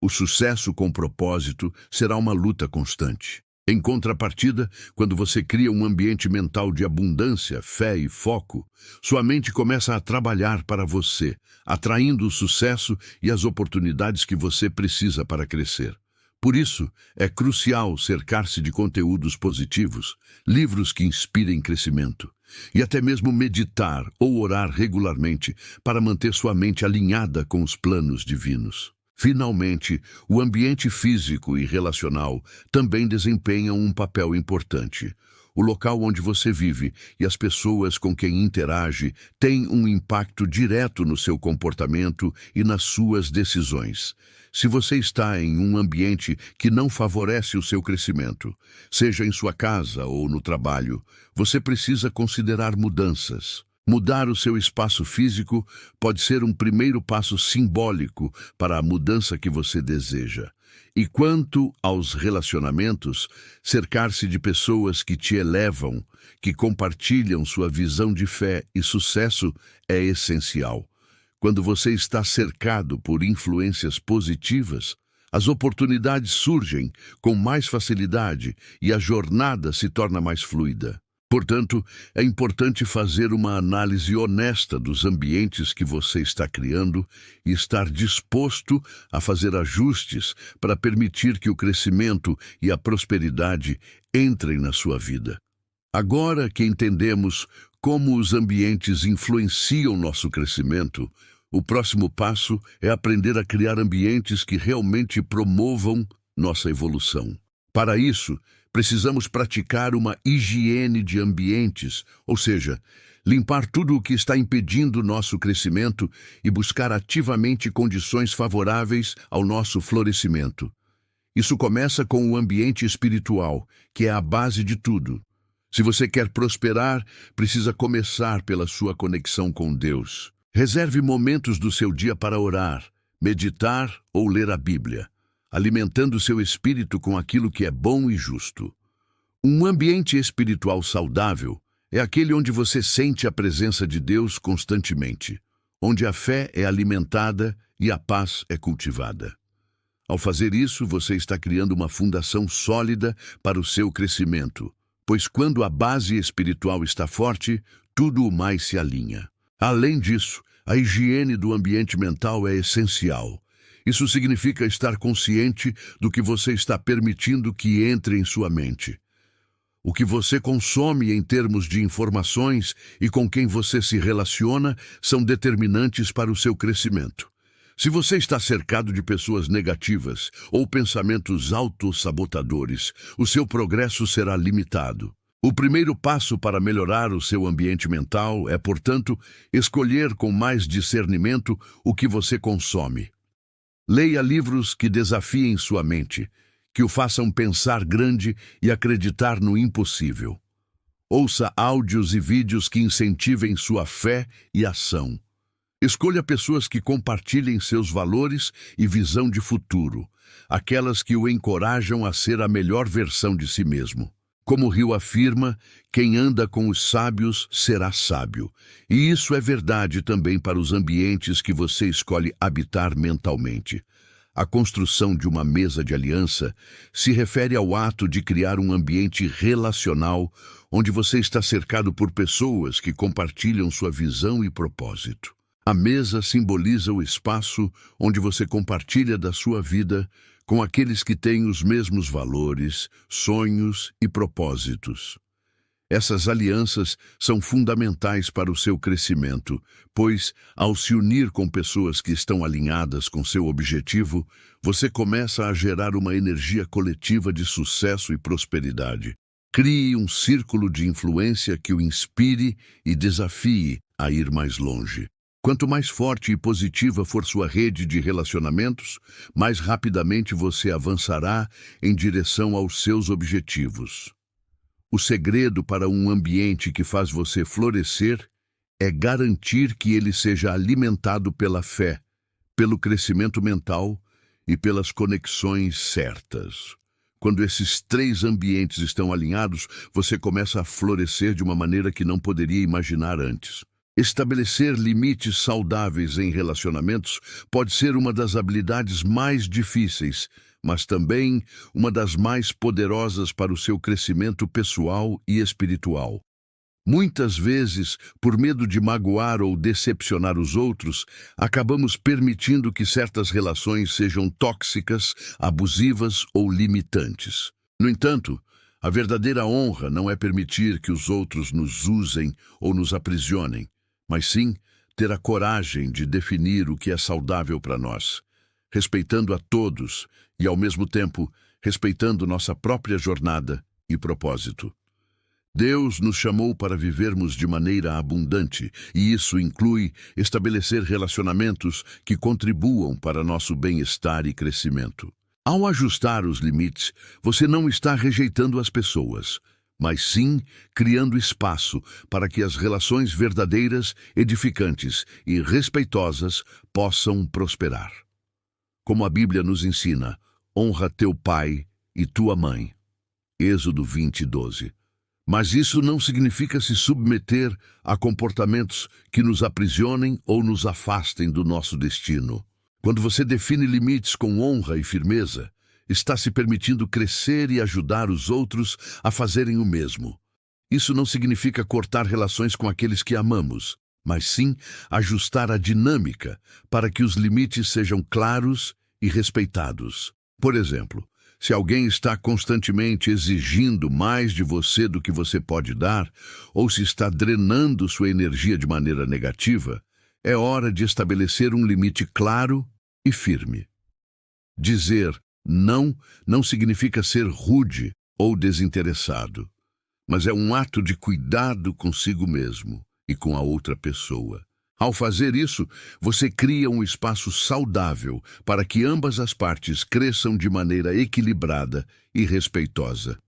S1: o sucesso com propósito será uma luta constante. Em contrapartida, quando você cria um ambiente mental de abundância, fé e foco, sua mente começa a trabalhar para você, atraindo o sucesso e as oportunidades que você precisa para crescer. Por isso, é crucial cercar-se de conteúdos positivos, livros que inspirem crescimento, e até mesmo meditar ou orar regularmente para manter sua mente alinhada com os planos divinos. Finalmente, o ambiente físico e relacional também desempenham um papel importante. O local onde você vive e as pessoas com quem interage têm um impacto direto no seu comportamento e nas suas decisões. Se você está em um ambiente que não favorece o seu crescimento, seja em sua casa ou no trabalho, você precisa considerar mudanças. Mudar o seu espaço físico pode ser um primeiro passo simbólico para a mudança que você deseja. E quanto aos relacionamentos, cercar-se de pessoas que te elevam, que compartilham sua visão de fé e sucesso é essencial. Quando você está cercado por influências positivas, as oportunidades surgem com mais facilidade e a jornada se torna mais fluida. Portanto, é importante fazer uma análise honesta dos ambientes que você está criando e estar disposto a fazer ajustes para permitir que o crescimento e a prosperidade entrem na sua vida. Agora que entendemos como os ambientes influenciam nosso crescimento, o próximo passo é aprender a criar ambientes que realmente promovam nossa evolução. Para isso, precisamos praticar uma higiene de ambientes, ou seja, limpar tudo o que está impedindo nosso crescimento e buscar ativamente condições favoráveis ao nosso florescimento. Isso começa com o ambiente espiritual, que é a base de tudo. Se você quer prosperar, precisa começar pela sua conexão com Deus. Reserve momentos do seu dia para orar, meditar ou ler a Bíblia, alimentando seu espírito com aquilo que é bom e justo. Um ambiente espiritual saudável é aquele onde você sente a presença de Deus constantemente, onde a fé é alimentada e a paz é cultivada. Ao fazer isso, você está criando uma fundação sólida para o seu crescimento, pois quando a base espiritual está forte, tudo o mais se alinha. Além disso, a higiene do ambiente mental é essencial. Isso significa estar consciente do que você está permitindo que entre em sua mente. O que você consome em termos de informações e com quem você se relaciona são determinantes para o seu crescimento. Se você está cercado de pessoas negativas ou pensamentos autossabotadores, o seu progresso será limitado. O primeiro passo para melhorar o seu ambiente mental é, portanto, escolher com mais discernimento o que você consome. Leia livros que desafiem sua mente, que o façam pensar grande e acreditar no impossível. Ouça áudios e vídeos que incentivem sua fé e ação. Escolha pessoas que compartilhem seus valores e visão de futuro, aquelas que o encorajam a ser a melhor versão de si mesmo. Como o Rio afirma, quem anda com os sábios será sábio. E isso é verdade também para os ambientes que você escolhe habitar mentalmente. A construção de uma mesa de aliança se refere ao ato de criar um ambiente relacional onde você está cercado por pessoas que compartilham sua visão e propósito. A mesa simboliza o espaço onde você compartilha da sua vida com aqueles que têm os mesmos valores, sonhos e propósitos. Essas alianças são fundamentais para o seu crescimento, pois, ao se unir com pessoas que estão alinhadas com seu objetivo, você começa a gerar uma energia coletiva de sucesso e prosperidade. Crie um círculo de influência que o inspire e desafie a ir mais longe. Quanto mais forte e positiva for sua rede de relacionamentos, mais rapidamente você avançará em direção aos seus objetivos. O segredo para um ambiente que faz você florescer é garantir que ele seja alimentado pela fé, pelo crescimento mental e pelas conexões certas. Quando esses três ambientes estão alinhados, você começa a florescer de uma maneira que não poderia imaginar antes. Estabelecer limites saudáveis em relacionamentos pode ser uma das habilidades mais difíceis, mas também uma das mais poderosas para o seu crescimento pessoal e espiritual. Muitas vezes, por medo de magoar ou decepcionar os outros, acabamos permitindo que certas relações sejam tóxicas, abusivas ou limitantes. No entanto, a verdadeira honra não é permitir que os outros nos usem ou nos aprisionem, mas sim ter a coragem de definir o que é saudável para nós, respeitando a todos e, ao mesmo tempo, respeitando nossa própria jornada e propósito. Deus nos chamou para vivermos de maneira abundante, e isso inclui estabelecer relacionamentos que contribuam para nosso bem-estar e crescimento. Ao ajustar os limites, você não está rejeitando as pessoas, mas sim criando espaço para que as relações verdadeiras, edificantes e respeitosas possam prosperar. Como a Bíblia nos ensina, honra teu pai e tua mãe. Êxodo 20:12. Mas isso não significa se submeter a comportamentos que nos aprisionem ou nos afastem do nosso destino. Quando você define limites com honra e firmeza, está se permitindo crescer e ajudar os outros a fazerem o mesmo. Isso não significa cortar relações com aqueles que amamos, mas sim ajustar a dinâmica para que os limites sejam claros e respeitados. Por exemplo, se alguém está constantemente exigindo mais de você do que você pode dar, ou se está drenando sua energia de maneira negativa, é hora de estabelecer um limite claro e firme. Dizer não significa ser rude ou desinteressado, mas é um ato de cuidado consigo mesmo e com a outra pessoa. Ao fazer isso, você cria um espaço saudável para que ambas as partes cresçam de maneira equilibrada e respeitosa.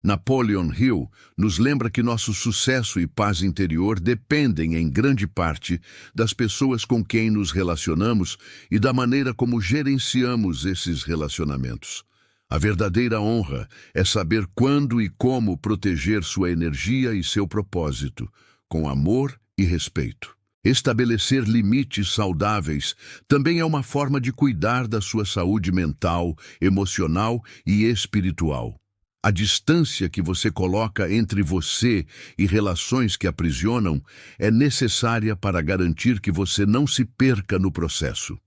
S1: Napoleon Hill nos lembra que nosso sucesso e paz interior dependem, em grande parte, das pessoas com quem nos relacionamos e da maneira como gerenciamos esses relacionamentos. A verdadeira honra é saber quando e como proteger sua energia e seu propósito, com amor e respeito. Estabelecer limites saudáveis também é uma forma de cuidar da sua saúde mental, emocional e espiritual. A distância que você coloca entre você e relações que aprisionam é necessária para garantir que você não se perca no processo.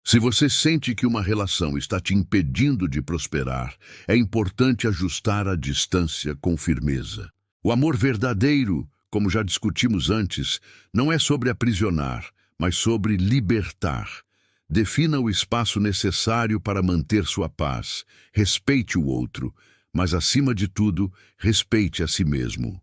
S1: Se você sente que uma relação está te impedindo de prosperar, é importante ajustar a distância com firmeza. O amor verdadeiro, como já discutimos antes, não é sobre aprisionar, mas sobre libertar. Defina o espaço necessário para manter sua paz. Respeite o outro, mas, acima de tudo, respeite a si mesmo.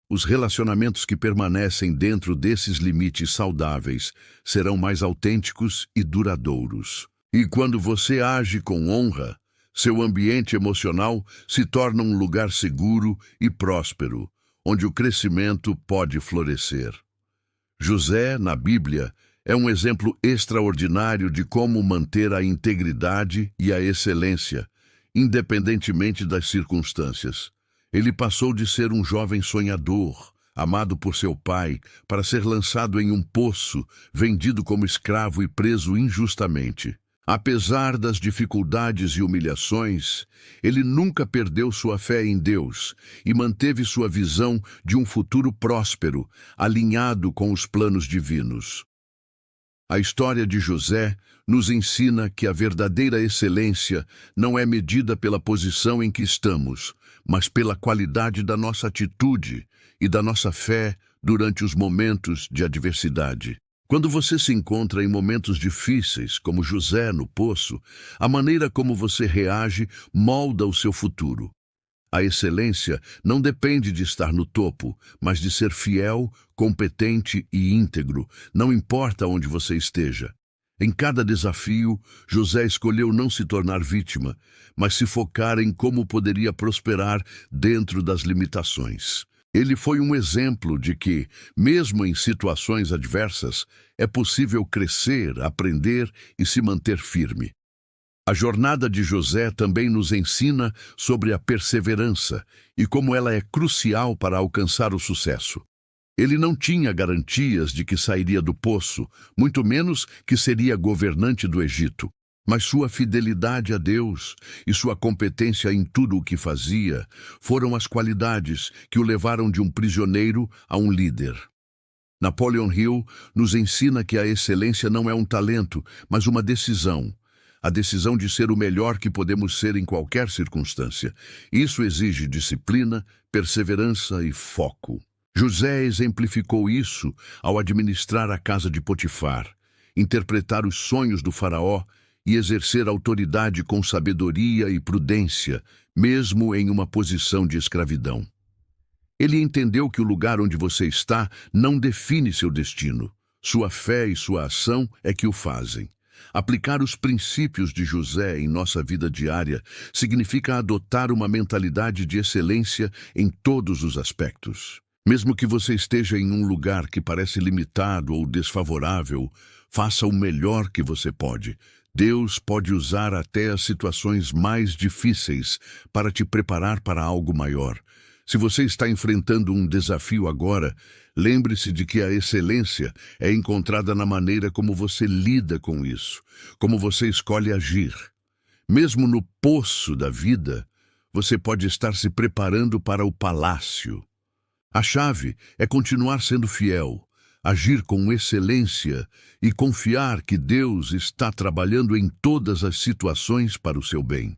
S1: Os relacionamentos que permanecem dentro desses limites saudáveis serão mais autênticos e duradouros. E quando você age com honra, seu ambiente emocional se torna um lugar seguro e próspero, onde o crescimento pode florescer. José, na Bíblia, é um exemplo extraordinário de como manter a integridade e a excelência, independentemente das circunstâncias. Ele passou de ser um jovem sonhador, amado por seu pai, para ser lançado em um poço, vendido como escravo e preso injustamente. Apesar das dificuldades e humilhações, ele nunca perdeu sua fé em Deus e manteve sua visão de um futuro próspero, alinhado com os planos divinos. A história de José nos ensina que a verdadeira excelência não é medida pela posição em que estamos, mas pela qualidade da nossa atitude e da nossa fé durante os momentos de adversidade. Quando você se encontra em momentos difíceis, como José no poço, a maneira como você reage molda o seu futuro. A excelência não depende de estar no topo, mas de ser fiel, competente e íntegro, não importa onde você esteja. Em cada desafio, José escolheu não se tornar vítima, mas se focar em como poderia prosperar dentro das limitações. Ele foi um exemplo de que, mesmo em situações adversas, é possível crescer, aprender e se manter firme. A jornada de José também nos ensina sobre a perseverança e como ela é crucial para alcançar o sucesso. Ele não tinha garantias de que sairia do poço, muito menos que seria governante do Egito. Mas sua fidelidade a Deus e sua competência em tudo o que fazia foram as qualidades que o levaram de um prisioneiro a um líder. Napoleon Hill nos ensina que a excelência não é um talento, mas uma decisão. A decisão de ser o melhor que podemos ser em qualquer circunstância. Isso exige disciplina, perseverança e foco. José exemplificou isso ao administrar a casa de Potifar, interpretar os sonhos do faraó e exercer autoridade com sabedoria e prudência, mesmo em uma posição de escravidão. Ele entendeu que o lugar onde você está não define seu destino. Sua fé e sua ação é que o fazem. Aplicar os princípios de José em nossa vida diária significa adotar uma mentalidade de excelência em todos os aspectos. Mesmo que você esteja em um lugar que parece limitado ou desfavorável, faça o melhor que você pode. Deus pode usar até as situações mais difíceis para te preparar para algo maior. Se você está enfrentando um desafio agora, lembre-se de que a excelência é encontrada na maneira como você lida com isso, como você escolhe agir. Mesmo no poço da vida, você pode estar se preparando para o palácio. A chave é continuar sendo fiel, agir com excelência e confiar que Deus está trabalhando em todas as situações para o seu bem.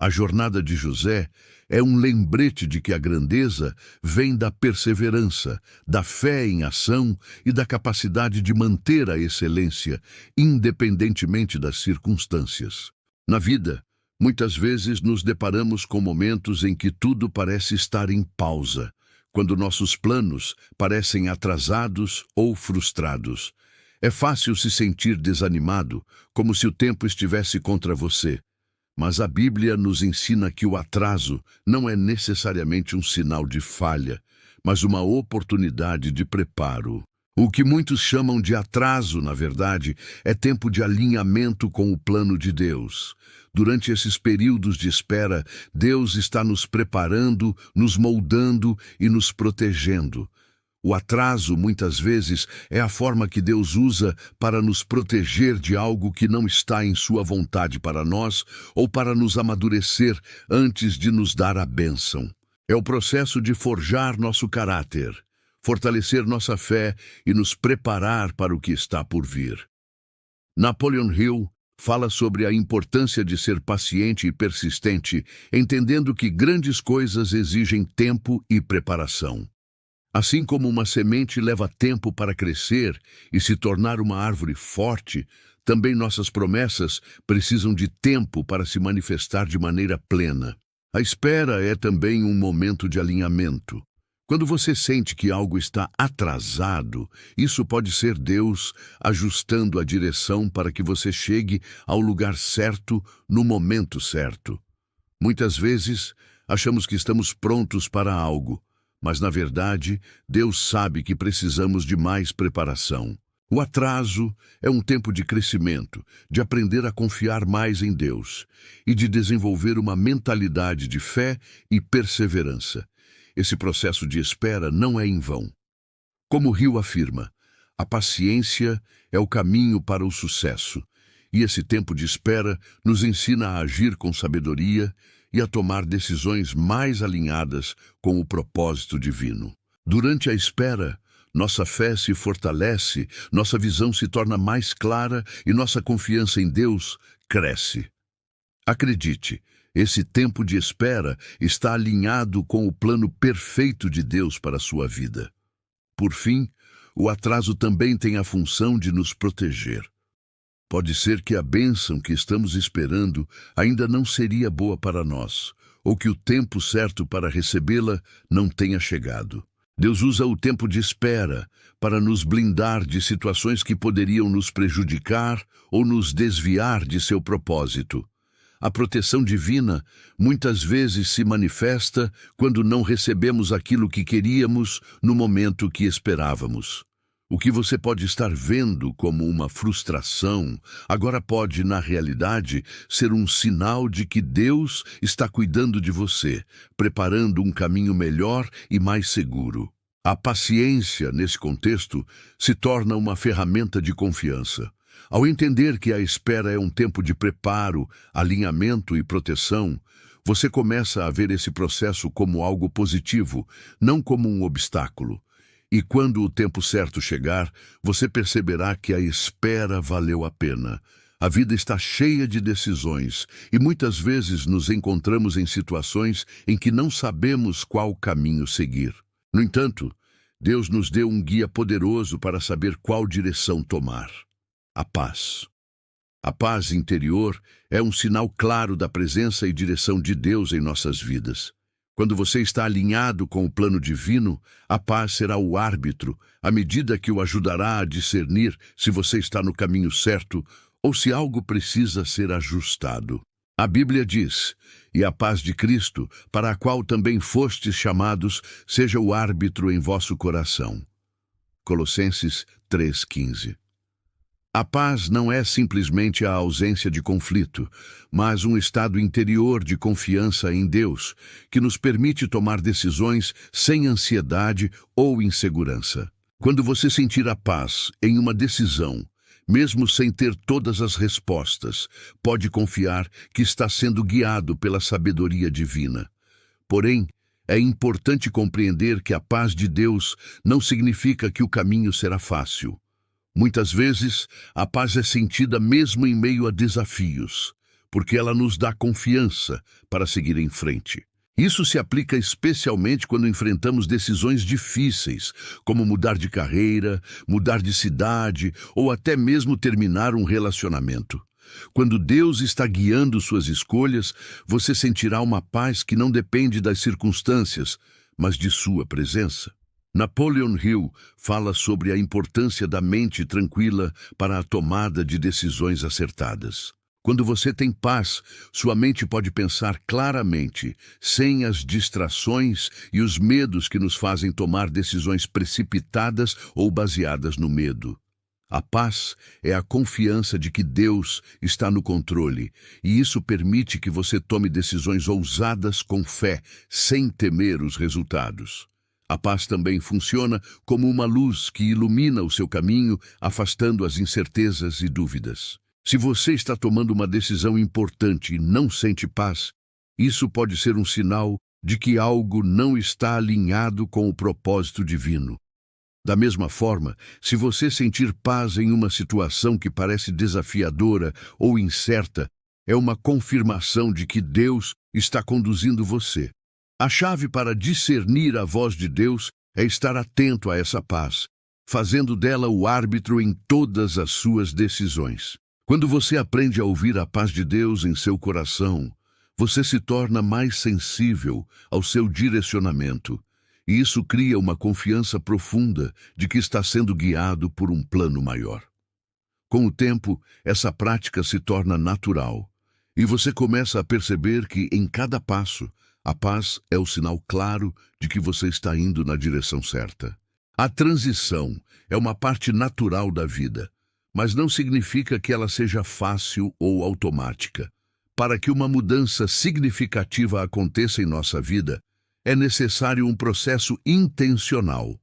S1: A jornada de José é um lembrete de que a grandeza vem da perseverança, da fé em ação e da capacidade de manter a excelência, independentemente das circunstâncias. Na vida, muitas vezes nos deparamos com momentos em que tudo parece estar em pausa, quando nossos planos parecem atrasados ou frustrados. É fácil se sentir desanimado, como se o tempo estivesse contra você. Mas a Bíblia nos ensina que o atraso não é necessariamente um sinal de falha, mas uma oportunidade de preparo. O que muitos chamam de atraso, na verdade, é tempo de alinhamento com o plano de Deus. Durante esses períodos de espera, Deus está nos preparando, nos moldando e nos protegendo. O atraso, muitas vezes, é a forma que Deus usa para nos proteger de algo que não está em sua vontade para nós ou para nos amadurecer antes de nos dar a bênção. É o processo de forjar nosso caráter, fortalecer nossa fé e nos preparar para o que está por vir. Napoleon Hill fala sobre a importância de ser paciente e persistente, entendendo que grandes coisas exigem tempo e preparação. Assim como uma semente leva tempo para crescer e se tornar uma árvore forte, também nossas promessas precisam de tempo para se manifestar de maneira plena. A espera é também um momento de alinhamento. Quando você sente que algo está atrasado, isso pode ser Deus ajustando a direção para que você chegue ao lugar certo no momento certo. Muitas vezes, achamos que estamos prontos para algo, mas, na verdade, Deus sabe que precisamos de mais preparação. O atraso é um tempo de crescimento, de aprender a confiar mais em Deus e de desenvolver uma mentalidade de fé e perseverança. Esse processo de espera não é em vão. Como Hill afirma, a paciência é o caminho para o sucesso, e esse tempo de espera nos ensina a agir com sabedoria e a tomar decisões mais alinhadas com o propósito divino. Durante a espera, nossa fé se fortalece, nossa visão se torna mais clara e nossa confiança em Deus cresce. Acredite, esse tempo de espera está alinhado com o plano perfeito de Deus para a sua vida. Por fim, o atraso também tem a função de nos proteger. Pode ser que a bênção que estamos esperando ainda não seria boa para nós, ou que o tempo certo para recebê-la não tenha chegado. Deus usa o tempo de espera para nos blindar de situações que poderiam nos prejudicar ou nos desviar de seu propósito. A proteção divina muitas vezes se manifesta quando não recebemos aquilo que queríamos no momento que esperávamos. O que você pode estar vendo como uma frustração, agora pode, na realidade, ser um sinal de que Deus está cuidando de você, preparando um caminho melhor e mais seguro. A paciência, nesse contexto, se torna uma ferramenta de confiança. Ao entender que a espera é um tempo de preparo, alinhamento e proteção, você começa a ver esse processo como algo positivo, não como um obstáculo. E quando o tempo certo chegar, você perceberá que a espera valeu a pena. A vida está cheia de decisões e muitas vezes nos encontramos em situações em que não sabemos qual caminho seguir. No entanto, Deus nos deu um guia poderoso para saber qual direção tomar: a paz. A paz interior é um sinal claro da presença e direção de Deus em nossas vidas. Quando você está alinhado com o plano divino, a paz será o árbitro, à medida que o ajudará a discernir se você está no caminho certo ou se algo precisa ser ajustado. A Bíblia diz: "E a paz de Cristo, para a qual também fostes chamados, seja o árbitro em vosso coração." Colossenses 3:15. A paz não é simplesmente a ausência de conflito, mas um estado interior de confiança em Deus, que nos permite tomar decisões sem ansiedade ou insegurança. Quando você sentir a paz em uma decisão, Mesmo sem ter todas as respostas, pode confiar que está sendo guiado pela sabedoria divina. Porém, é importante compreender que a paz de Deus não significa que o caminho será fácil. Muitas vezes, a paz é sentida mesmo em meio a desafios, porque ela nos dá confiança para seguir em frente. Isso se aplica especialmente quando enfrentamos decisões difíceis, como mudar de carreira, mudar de cidade ou até mesmo terminar um relacionamento. Quando Deus está guiando suas escolhas, você sentirá uma paz que não depende das circunstâncias, mas de sua presença. Napoleon Hill fala sobre a importância da mente tranquila para a tomada de decisões acertadas. Quando você tem paz, sua mente pode pensar claramente, sem as distrações e os medos que nos fazem tomar decisões precipitadas ou baseadas no medo. A paz é a confiança de que Deus está no controle, e isso permite que você tome decisões ousadas com fé, sem temer os resultados. A paz também funciona como uma luz que ilumina o seu caminho, afastando as incertezas e dúvidas. Se você está tomando uma decisão importante e não sente paz, isso pode ser um sinal de que algo não está alinhado com o propósito divino. Da mesma forma, se você sentir paz em uma situação que parece desafiadora ou incerta, é uma confirmação de que Deus está conduzindo você. A chave para discernir a voz de Deus é estar atento a essa paz, fazendo dela o árbitro em todas as suas decisões. Quando você aprende a ouvir a paz de Deus em seu coração, você se torna mais sensível ao seu direcionamento, e isso cria uma confiança profunda de que está sendo guiado por um plano maior. Com o tempo, essa prática se torna natural, e você começa a perceber que, em cada passo, a paz é o sinal claro de que você está indo na direção certa. A transição é uma parte natural da vida, mas não significa que ela seja fácil ou automática. Para que uma mudança significativa aconteça em nossa vida, é necessário um processo intencional.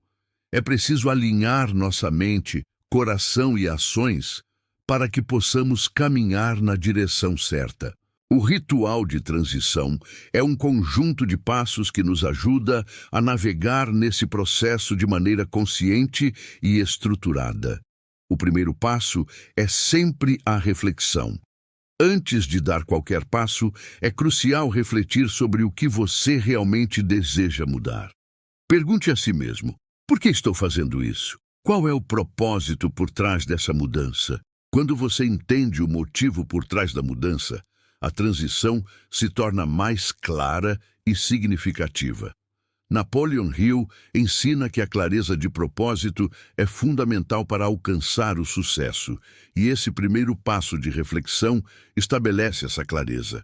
S1: É preciso alinhar nossa mente, coração e ações para que possamos caminhar na direção certa. O ritual de transição é um conjunto de passos que nos ajuda a navegar nesse processo de maneira consciente e estruturada. O primeiro passo é sempre a reflexão. Antes de dar qualquer passo, é crucial refletir sobre o que você realmente deseja mudar. Pergunte a si mesmo: por que estou fazendo isso? Qual é o propósito por trás dessa mudança? Quando você entende o motivo por trás da mudança, a transição se torna mais clara e significativa. Napoleon Hill ensina que a clareza de propósito é fundamental para alcançar o sucesso, e esse primeiro passo de reflexão estabelece essa clareza.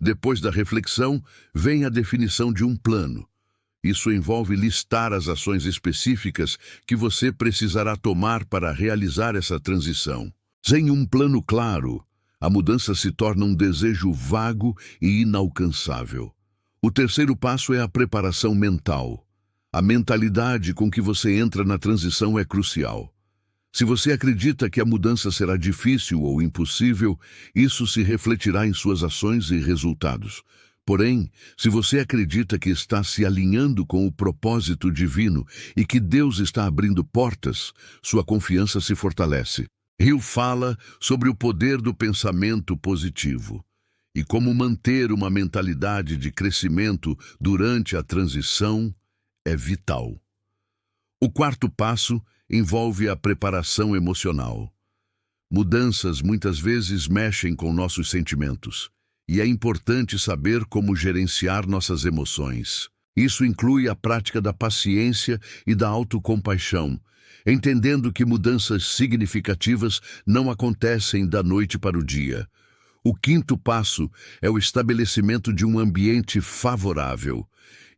S1: Depois da reflexão, vem a definição de um plano. Isso envolve listar as ações específicas que você precisará tomar para realizar essa transição. Sem um plano claro, a mudança se torna um desejo vago e inalcançável. O terceiro passo é a preparação mental. A mentalidade com que você entra na transição é crucial. Se você acredita que a mudança será difícil ou impossível, isso se refletirá em suas ações e resultados. Porém, se você acredita que está se alinhando com o propósito divino e que Deus está abrindo portas, sua confiança se fortalece. Hill fala sobre o poder do pensamento positivo e como manter uma mentalidade de crescimento durante a transição é vital. O quarto passo envolve a preparação emocional. Mudanças muitas vezes mexem com nossos sentimentos, e é importante saber como gerenciar nossas emoções. Isso inclui a prática da paciência e da autocompaixão, entendendo que mudanças significativas não acontecem da noite para o dia. O quinto passo é o estabelecimento de um ambiente favorável.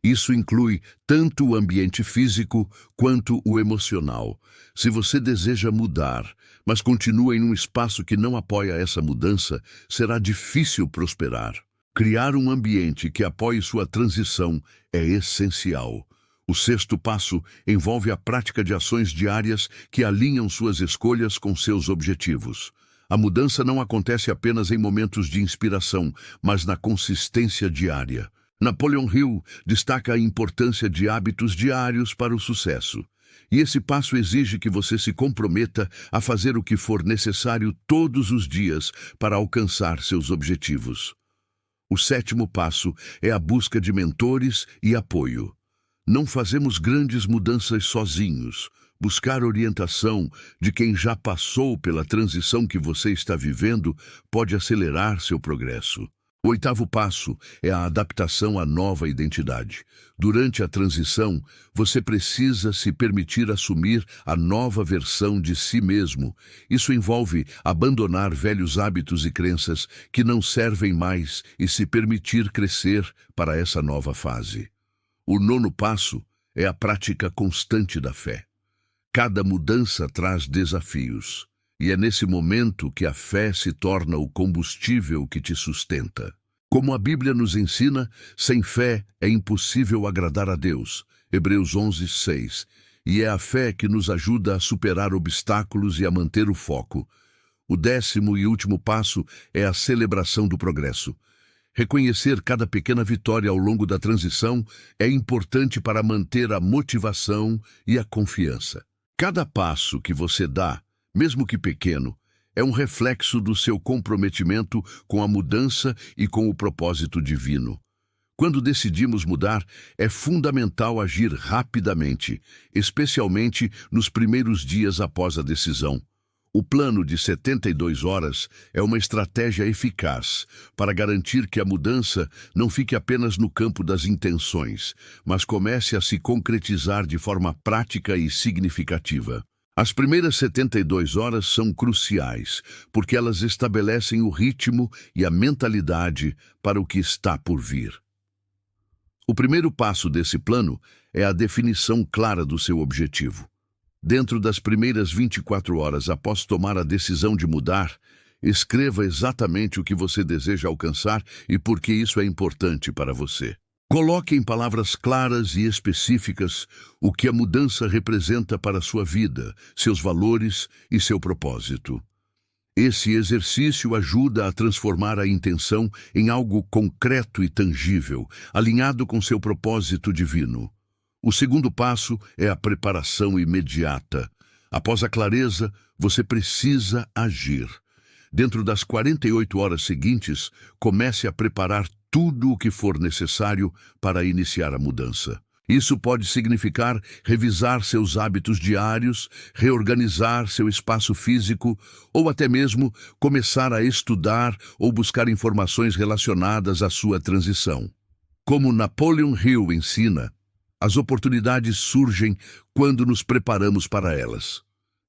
S1: Isso inclui tanto o ambiente físico quanto o emocional. Se você deseja mudar, mas continua em um espaço que não apoia essa mudança, será difícil prosperar. Criar um ambiente que apoie sua transição é essencial. O sexto passo envolve a prática de ações diárias que alinham suas escolhas com seus objetivos. A mudança não acontece apenas em momentos de inspiração, mas na consistência diária. Napoleon Hill destaca a importância de hábitos diários para o sucesso. E esse passo exige que você se comprometa a fazer o que for necessário todos os dias para alcançar seus objetivos. O sétimo passo é a busca de mentores e apoio. Não fazemos grandes mudanças sozinhos. Buscar orientação de quem já passou pela transição que você está vivendo pode acelerar seu progresso. O oitavo passo é a adaptação à nova identidade. Durante a transição, você precisa se permitir assumir a nova versão de si mesmo. Isso envolve abandonar velhos hábitos e crenças que não servem mais e se permitir crescer para essa nova fase. O nono passo é a prática constante da fé. Cada mudança traz desafios, e é nesse momento que a fé se torna o combustível que te sustenta. Como a Bíblia nos ensina, sem fé é impossível agradar a Deus. Hebreus 11:6. E é a fé que nos ajuda a superar obstáculos e a manter o foco. O décimo e último passo é a celebração do progresso. Reconhecer cada pequena vitória ao longo da transição é importante para manter a motivação e a confiança. Cada passo que você dá, mesmo que pequeno, é um reflexo do seu comprometimento com a mudança e com o propósito divino. Quando decidimos mudar, é fundamental agir rapidamente, especialmente nos primeiros dias após a decisão. O plano de 72 horas é uma estratégia eficaz para garantir que a mudança não fique apenas no campo das intenções, mas comece a se concretizar de forma prática e significativa. As primeiras 72 horas são cruciais, porque elas estabelecem o ritmo e a mentalidade para o que está por vir. O primeiro passo desse plano é a definição clara do seu objetivo. Dentro das primeiras 24 horas após tomar a decisão de mudar, escreva exatamente o que você deseja alcançar e por que isso é importante para você. Coloque em palavras claras e específicas o que a mudança representa para a sua vida, seus valores e seu propósito. Esse exercício ajuda a transformar a intenção em algo concreto e tangível, alinhado com seu propósito divino. O segundo passo é a preparação imediata. Após a clareza, você precisa agir. Dentro das 48 horas seguintes, comece a preparar tudo o que for necessário para iniciar a mudança. Isso pode significar revisar seus hábitos diários, reorganizar seu espaço físico ou até mesmo começar a estudar ou buscar informações relacionadas à sua transição. Como Napoleon Hill ensina, as oportunidades surgem quando nos preparamos para elas.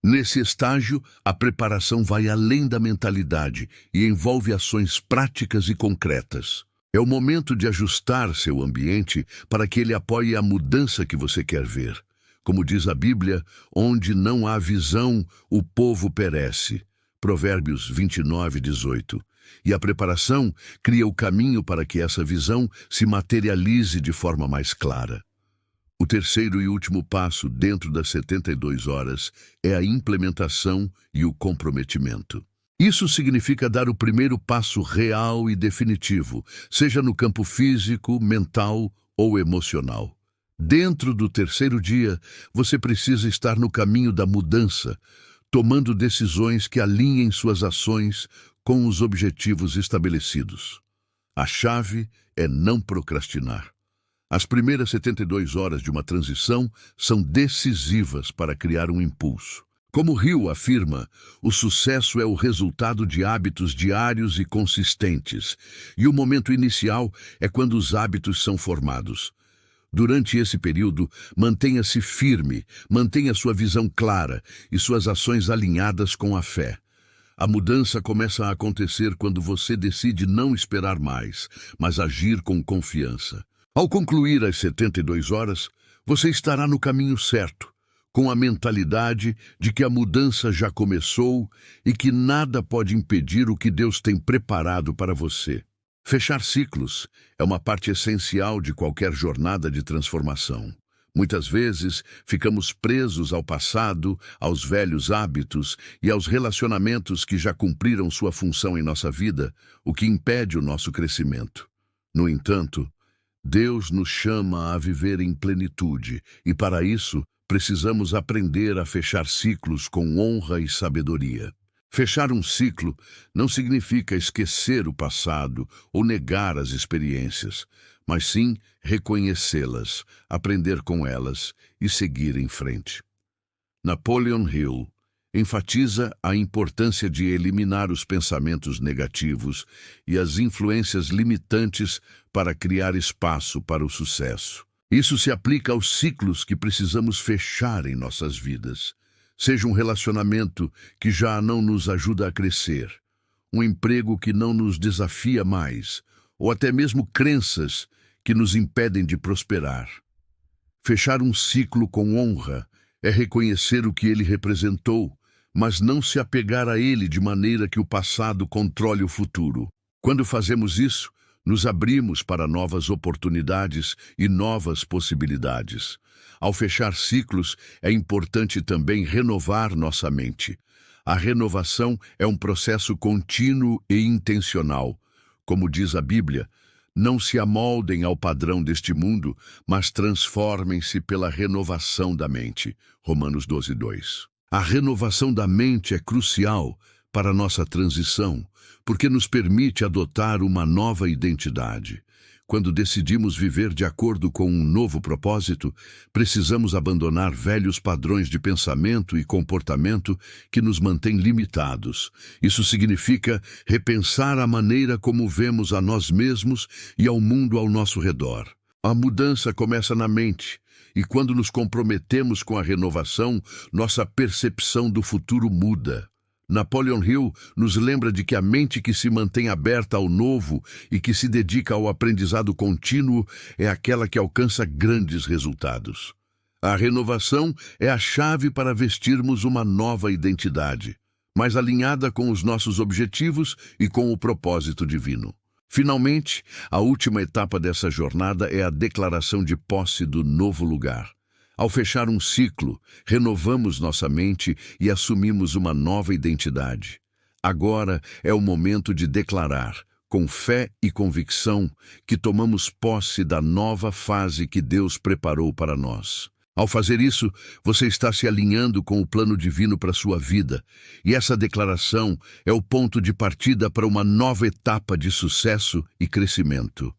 S1: Nesse estágio, a preparação vai além da mentalidade e envolve ações práticas e concretas. É o momento de ajustar seu ambiente para que ele apoie a mudança que você quer ver. Como diz a Bíblia, onde não há visão, o povo perece. Provérbios 29:18. E a preparação cria o caminho para que essa visão se materialize de forma mais clara. O terceiro e último passo dentro das 72 horas é a implementação e o comprometimento. Isso significa dar o primeiro passo real e definitivo, seja no campo físico, mental ou emocional. Dentro do terceiro dia, você precisa estar no caminho da mudança, tomando decisões que alinhem suas ações com os objetivos estabelecidos. A chave é não procrastinar. As primeiras 72 horas de uma transição são decisivas para criar um impulso. Como Hill afirma, o sucesso é o resultado de hábitos diários e consistentes, e o momento inicial é quando os hábitos são formados. Durante esse período, mantenha-se firme, mantenha sua visão clara e suas ações alinhadas com a fé. A mudança começa a acontecer quando você decide não esperar mais, mas agir com confiança. Ao concluir as 72 horas, você estará no caminho certo, com a mentalidade de que a mudança já começou e que nada pode impedir o que Deus tem preparado para você. Fechar ciclos é uma parte essencial de qualquer jornada de transformação. Muitas vezes, ficamos presos ao passado, aos velhos hábitos e aos relacionamentos que já cumpriram sua função em nossa vida, o que impede o nosso crescimento. No entanto, Deus nos chama a viver em plenitude e, para isso, precisamos aprender a fechar ciclos com honra e sabedoria. Fechar um ciclo não significa esquecer o passado ou negar as experiências, mas sim reconhecê-las, aprender com elas e seguir em frente. Napoleon Hill enfatiza a importância de eliminar os pensamentos negativos e as influências limitantes para criar espaço para o sucesso. Isso se aplica aos ciclos que precisamos fechar em nossas vidas. Seja um relacionamento que já não nos ajuda a crescer, um emprego que não nos desafia mais, ou até mesmo crenças que nos impedem de prosperar. Fechar um ciclo com honra é reconhecer o que ele representou, mas não se apegar a ele de maneira que o passado controle o futuro. Quando fazemos isso, nos abrimos para novas oportunidades e novas possibilidades. Ao fechar ciclos, é importante também renovar nossa mente. A renovação é um processo contínuo e intencional. Como diz a Bíblia, não se amoldem ao padrão deste mundo, mas transformem-se pela renovação da mente. Romanos 12:2. A renovação da mente é crucial para a nossa transição, porque nos permite adotar uma nova identidade. Quando decidimos viver de acordo com um novo propósito, precisamos abandonar velhos padrões de pensamento e comportamento que nos mantêm limitados. Isso significa repensar a maneira como vemos a nós mesmos e ao mundo ao nosso redor. A mudança começa na mente, e quando nos comprometemos com a renovação, nossa percepção do futuro muda. Napoleon Hill nos lembra de que a mente que se mantém aberta ao novo e que se dedica ao aprendizado contínuo é aquela que alcança grandes resultados. A renovação é a chave para vestirmos uma nova identidade, mais alinhada com os nossos objetivos e com o propósito divino. Finalmente, a última etapa dessa jornada é a declaração de posse do novo lugar. Ao fechar um ciclo, renovamos nossa mente e assumimos uma nova identidade. Agora é o momento de declarar, com fé e convicção, que tomamos posse da nova fase que Deus preparou para nós. Ao fazer isso, você está se alinhando com o plano divino para a sua vida, e essa declaração é o ponto de partida para uma nova etapa de sucesso e crescimento.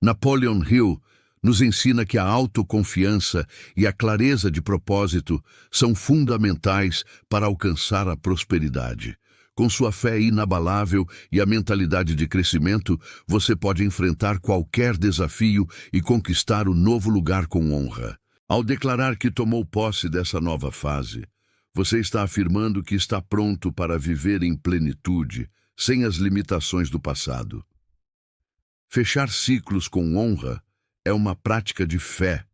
S1: Napoleon Hill nos ensina que a autoconfiança e a clareza de propósito são fundamentais para alcançar a prosperidade. Com sua fé inabalável e a mentalidade de crescimento, você pode enfrentar qualquer desafio e conquistar o novo lugar com honra. Ao declarar que tomou posse dessa nova fase, você está afirmando que está pronto para viver em plenitude, sem as limitações do passado. Fechar ciclos com honra é uma prática de fé,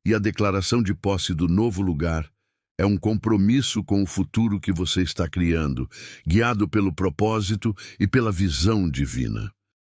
S1: e a declaração de posse do novo lugar é um compromisso com o futuro que você está criando, guiado pelo propósito e pela visão divina.